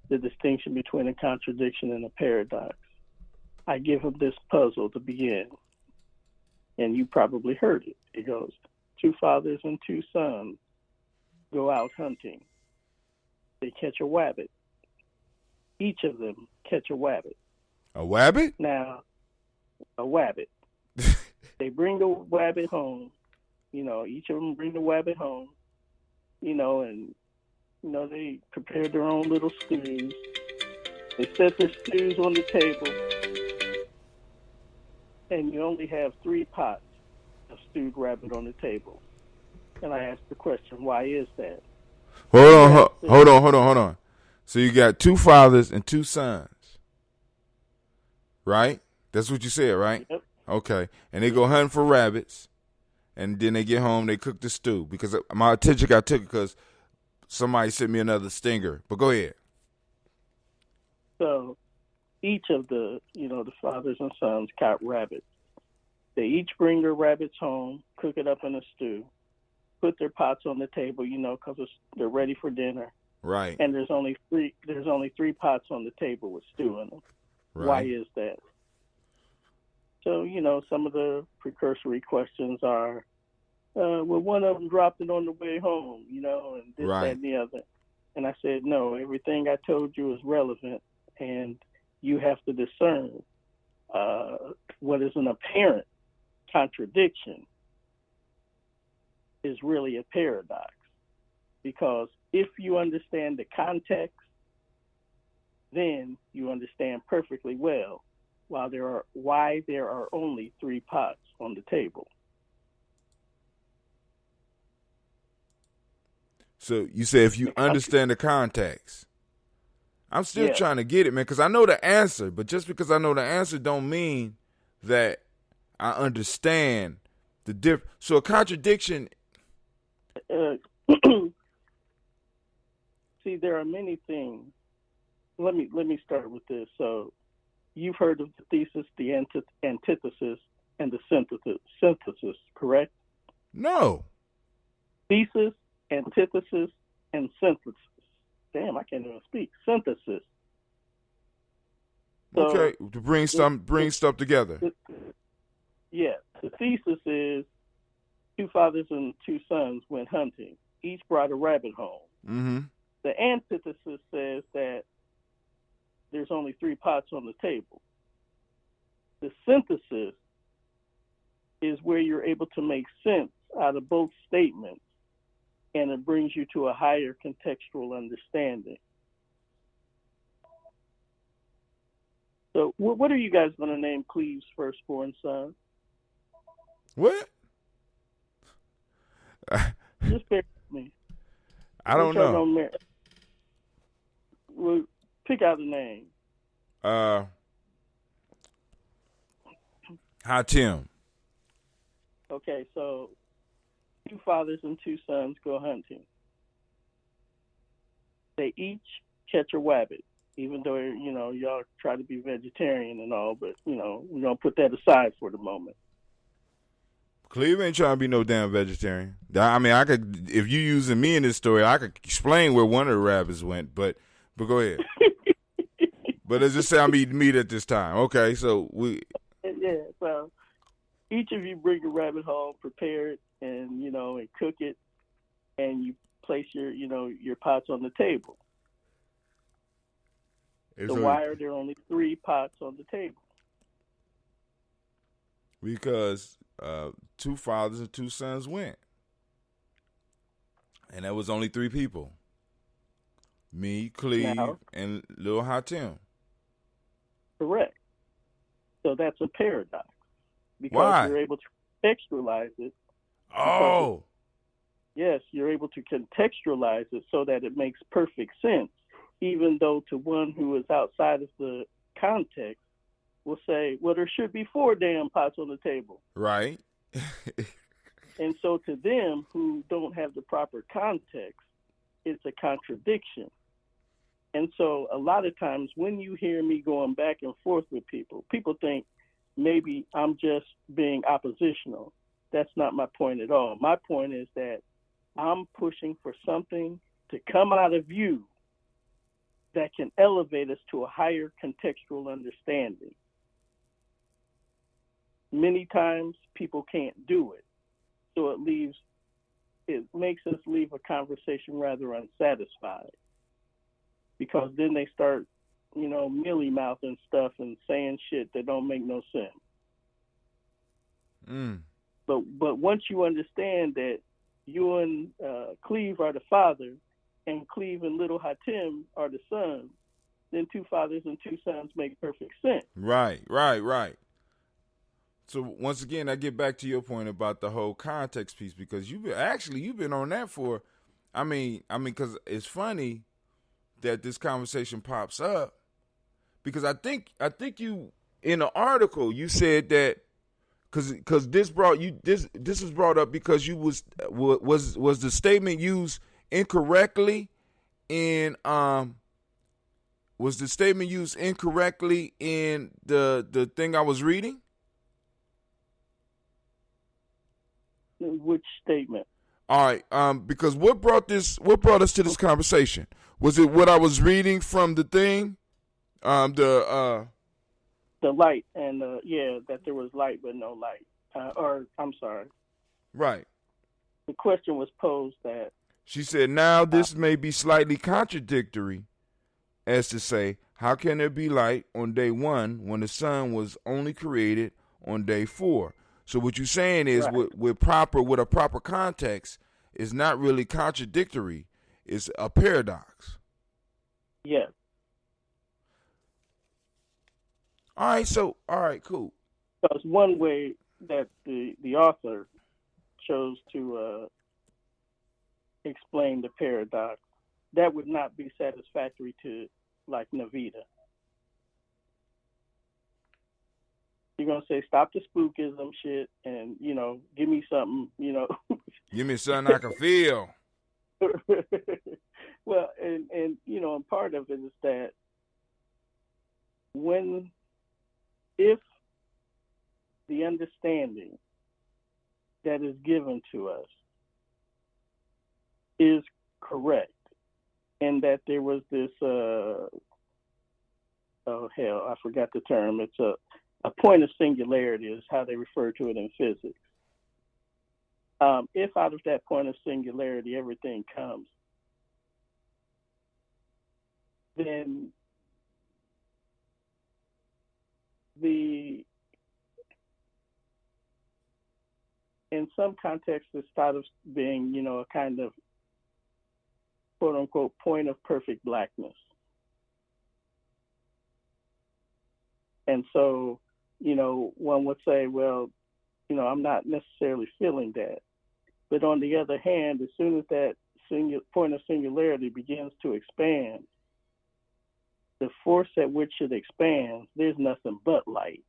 the distinction between a contradiction and a paradox, I give them this puzzle to begin. And you probably heard it. It goes, 2 fathers and 2 sons go out hunting. They catch a wabbit. Each of them catch a wabbit. A wabbit? Now, a wabbit. They bring the wabbit home. Each of them bring the wabbit home. And they prepare their own little stews. They set their stews on the table. And you only have 3 pots of stewed rabbit on the table. And I asked the question, why is that? Hold on. So you got 2 fathers and 2 sons, right? That's what you said, right? Yep. Okay. And they go hunting for rabbits, and then they get home, they cook the stew. Because my attention got taken because somebody sent me another stinger. But go ahead. So each of the fathers and sons caught rabbits. They each bring their rabbits home, cook it up in a stew, put their pots on the table, because they're ready for dinner. Right. And there's only 3 pots on the table with stew in them. Right. Why is that? So, some of the precursory questions are, well, one of them dropped it on the way home, and this, right. that, and the other. And I said, no, everything I told you is relevant, and you have to discern what is an apparent contradiction is really a paradox. Because if you understand the context, then you understand perfectly well why there are only 3 pots on the table. So you say if you understand the context. I'm still trying to get it, man, because I know the answer. But just because I know the answer don't mean that I understand the difference. So a contradiction. See, there are many things. Let me start with this. So, you've heard of the thesis, the antithesis, and the synthesis, correct? No. Thesis, antithesis, and synthesis. Damn, I can't even speak. Synthesis. So, okay, to bring stuff together. Yeah, the thesis is 2 fathers and 2 sons went hunting. Each brought a rabbit home. Mm-hmm. The antithesis says that there's only 3 pots on the table. The synthesis is where you're able to make sense out of both statements, and it brings you to a higher contextual understanding. So what are you guys going to name Cleve's firstborn son? What? Just bear with me. I don't know. We'll pick out a name. Hatim. Okay, so 2 fathers and 2 sons go hunting. They each catch a rabbit, even though, y'all try to be vegetarian and all, but, we're going to put that aside for the moment. Cleve ain't trying to be no damn vegetarian. I mean, I could, if you using me in this story, I could explain where one of the rabbits went, but go ahead. But let's just say I'm eating meat at this time. Okay, so we. Yeah, so each of you bring a rabbit home, prepare it, and, and cook it, and you place your pots on the table. So why are there only 3 pots on the table? Because 2 fathers and 2 sons went. And that was only 3 people. Me, Cleve, and Lil Hatim. Correct. So that's a paradox. Because Why? you're able to contextualize it. Oh. Yes, you're able to contextualize it so that it makes perfect sense, even though to one who is outside of the context will say, well, there should be 4 damn pots on the table. Right. And so to them who don't have the proper context, it's a contradiction. And so a lot of times when you hear me going back and forth with people, people think maybe I'm just being oppositional. That's not my point at all. My point is that I'm pushing for something to come out of you that can elevate us to a higher contextual understanding. Many times people can't do it. So it makes us leave a conversation rather unsatisfied, because then they start, mealy-mouthing stuff and saying shit that don't make no sense. But once you understand that you and Cleve are the father and Cleve and little Hatim are the sons, then 2 fathers and 2 sons make perfect sense. Right. So once again, I get back to your point about the whole context piece, because you've been on that for, I mean, because it's funny that this conversation pops up, because I think you in an article you said that because this was brought up because you was the statement used incorrectly in was the statement used incorrectly in the thing I was reading? Which statement? All right, because what brought us to this conversation? Was it what I was reading from the thing? The light and that there was light but no light. Or I'm sorry. Right. The question was posed that she said, now this may be slightly contradictory, as to say, how can there be light on day 1 when the sun was only created on day 4? So what you're saying is, right, with a proper context, is not really contradictory. It's a paradox. Yes. All right, cool. Because one way that the author chose to explain the paradox, that would not be satisfactory to, like, Navita. You're going to say, stop the spookism shit and, give me something, Give me something I can feel. Well, and part of it is that if the understanding that is given to us is correct, and that there was this, I forgot the term. It's a point of singularity is how they refer to it in physics. If out of that point of singularity everything comes, then in some contexts, it's thought of being, a kind of quote unquote point of perfect blackness. And so, one would say, well, I'm not necessarily feeling that. But on the other hand, as soon as that point of singularity begins to expand, the force at which it expands, there's nothing but light.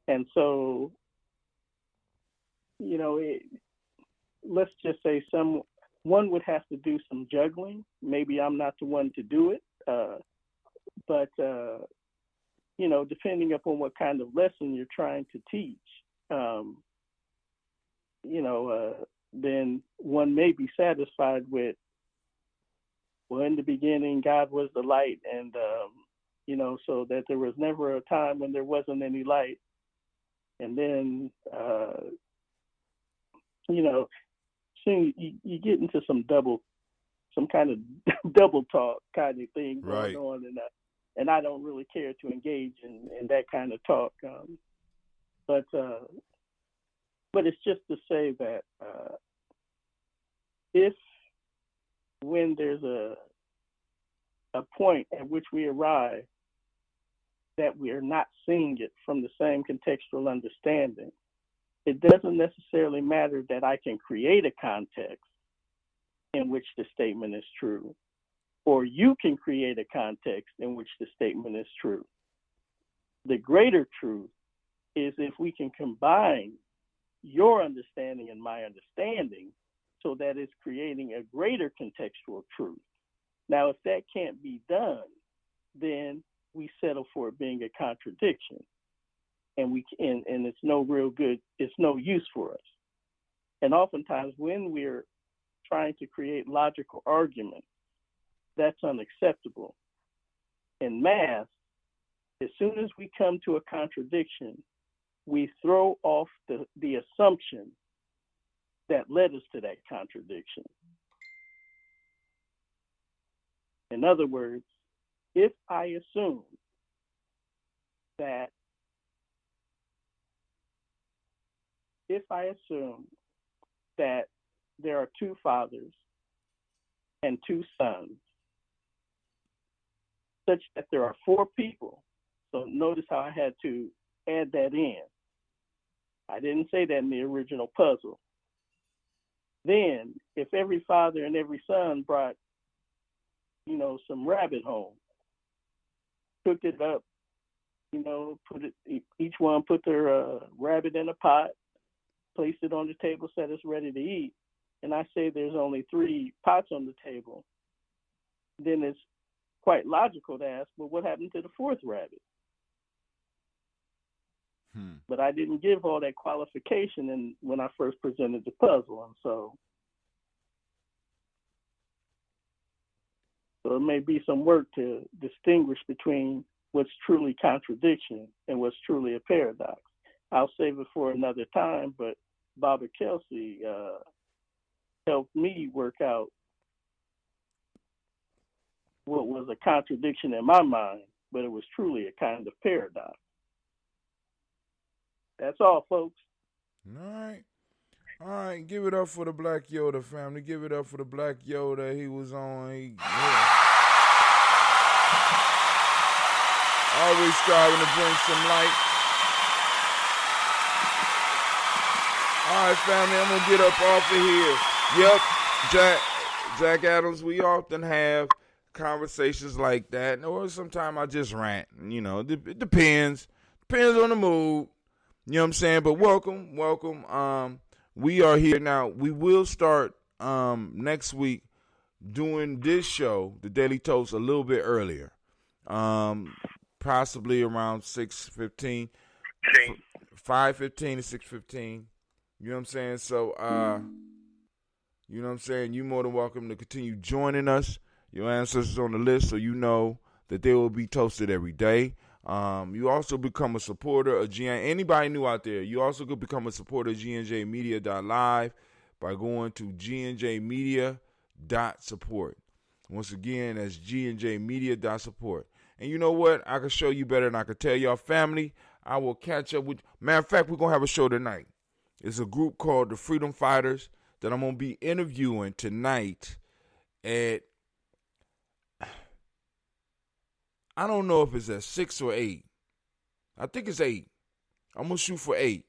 And so, let's just say one would have to do some juggling. Maybe I'm not the one to do it, but depending upon what kind of lesson you're trying to teach, then one may be satisfied with, well, in the beginning, God was the light, and so that there was never a time when there wasn't any light, and then soon you get into some kind of double talk kind of thing going on, and I don't really care to engage in that kind of talk. But it's just to say that when there's a point at which we arrive that we are not seeing it from the same contextual understanding, it doesn't necessarily matter that I can create a context in which the statement is true, or you can create a context in which the statement is true. The greater truth is if we can combine your understanding and my understanding so that it's creating a greater contextual truth. Now, if that can't be done, then we settle for it being a contradiction, and it's no real good, it's no use for us. And oftentimes when we're trying to create logical arguments, that's unacceptable. In math, as soon as we come to a contradiction, we throw off the assumption that led us to that contradiction. In other words, if I assume that there are two fathers and two sons, such that there are four people, so notice how I had to add that in. I didn't say that in the original puzzle. Then, if every father and every son brought, some rabbit home, cooked it up, each one put their rabbit in a pot, placed it on the table, said it's ready to eat, and I say there's only 3 pots on the table, then it's quite logical to ask, well, what happened to the 4th rabbit? But I didn't give all that qualification when I first presented the puzzle, and so it may be some work to distinguish between what's truly contradiction and what's truly a paradox. I'll save it for another time, but Baba Kelsey helped me work out what was a contradiction in my mind, but it was truly a kind of paradox. That's all, folks. All right, give it up for the Black Yoda family. Give it up for the Black Yoda. He was on. Always striving to bring some light. All right, family, I'm going to get up off of here. Yep, Jack Adams, we often have conversations like that. Or sometimes I just rant. It depends. Depends on the mood. You know what I'm saying? But welcome. We are here now. We will start next week doing this show, the Daily Toast, a little bit earlier. Possibly around 6:15, 5:15 to 6:15. You know what I'm saying? So, you know what I'm saying? You're more than welcome to continue joining us. Your ancestors on the list, so you know that they will be toasted every day. You also become a supporter of anybody new out there, you also could become a supporter of GNJmedia.live by going to GNJmedia.support. Once again, that's GNJmedia.support. And you know what? I can show you better than I can tell y'all. Family, I will catch up with. Matter of fact, we're going to have a show tonight. It's a group called the Freedom Fighters that I'm going to be interviewing tonight at, I don't know if it's at 6 or 8. I think it's 8. I'm going to shoot for 8.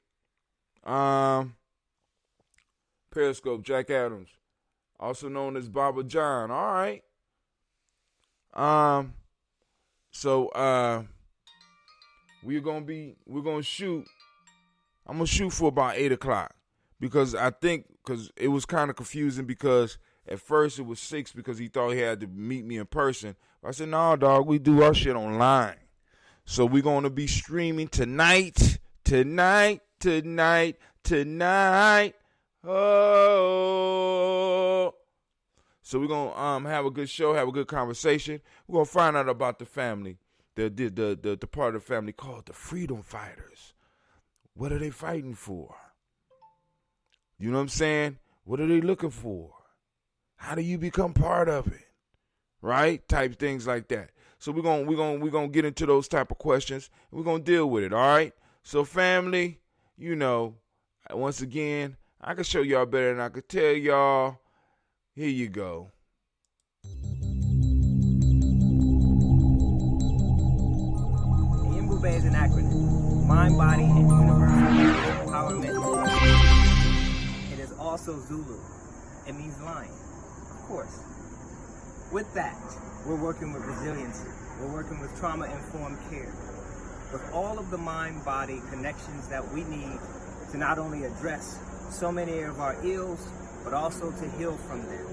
Periscope, Jack Adams, also known as Baba John. All right. So we're gonna shoot. I'm gonna shoot for about 8 o'clock because it was kind of confusing because at first it was 6 because he thought he had to meet me in person. I said, no, dog, we do our shit online. So we're gonna be streaming tonight. Oh. So we're going to have a good show, have a good conversation. We're going to find out about the family, the part of the family called the Freedom Fighters. What are they fighting for? You know what I'm saying? What are they looking for? How do you become part of it? Right? Type things like that. So we're going to get into those type of questions, and we're going to deal with it, all right? So family, you know, once again, I can show y'all better than I could tell y'all. Here you go. MBUBE is an acronym. Mind, Body, and Universal Empowerment. It is also Zulu. It means lion, of course. With that, we're working with resiliency. We're working with trauma-informed care. With all of the mind-body connections that we need to not only address so many of our ills, but also to heal from them.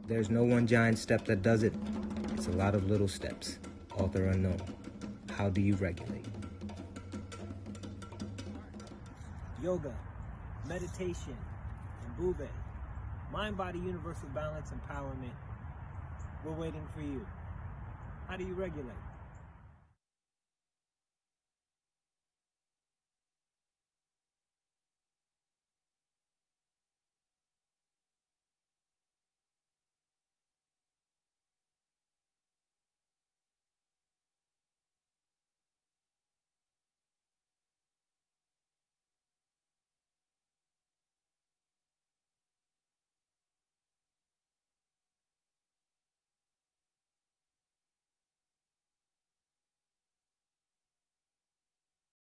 There's no one giant step that does it. It's a lot of little steps. Author unknown. How do you regulate? Yoga, meditation, and MBUBE. Mind, body, universal balance, empowerment. We're waiting for you. How do you regulate?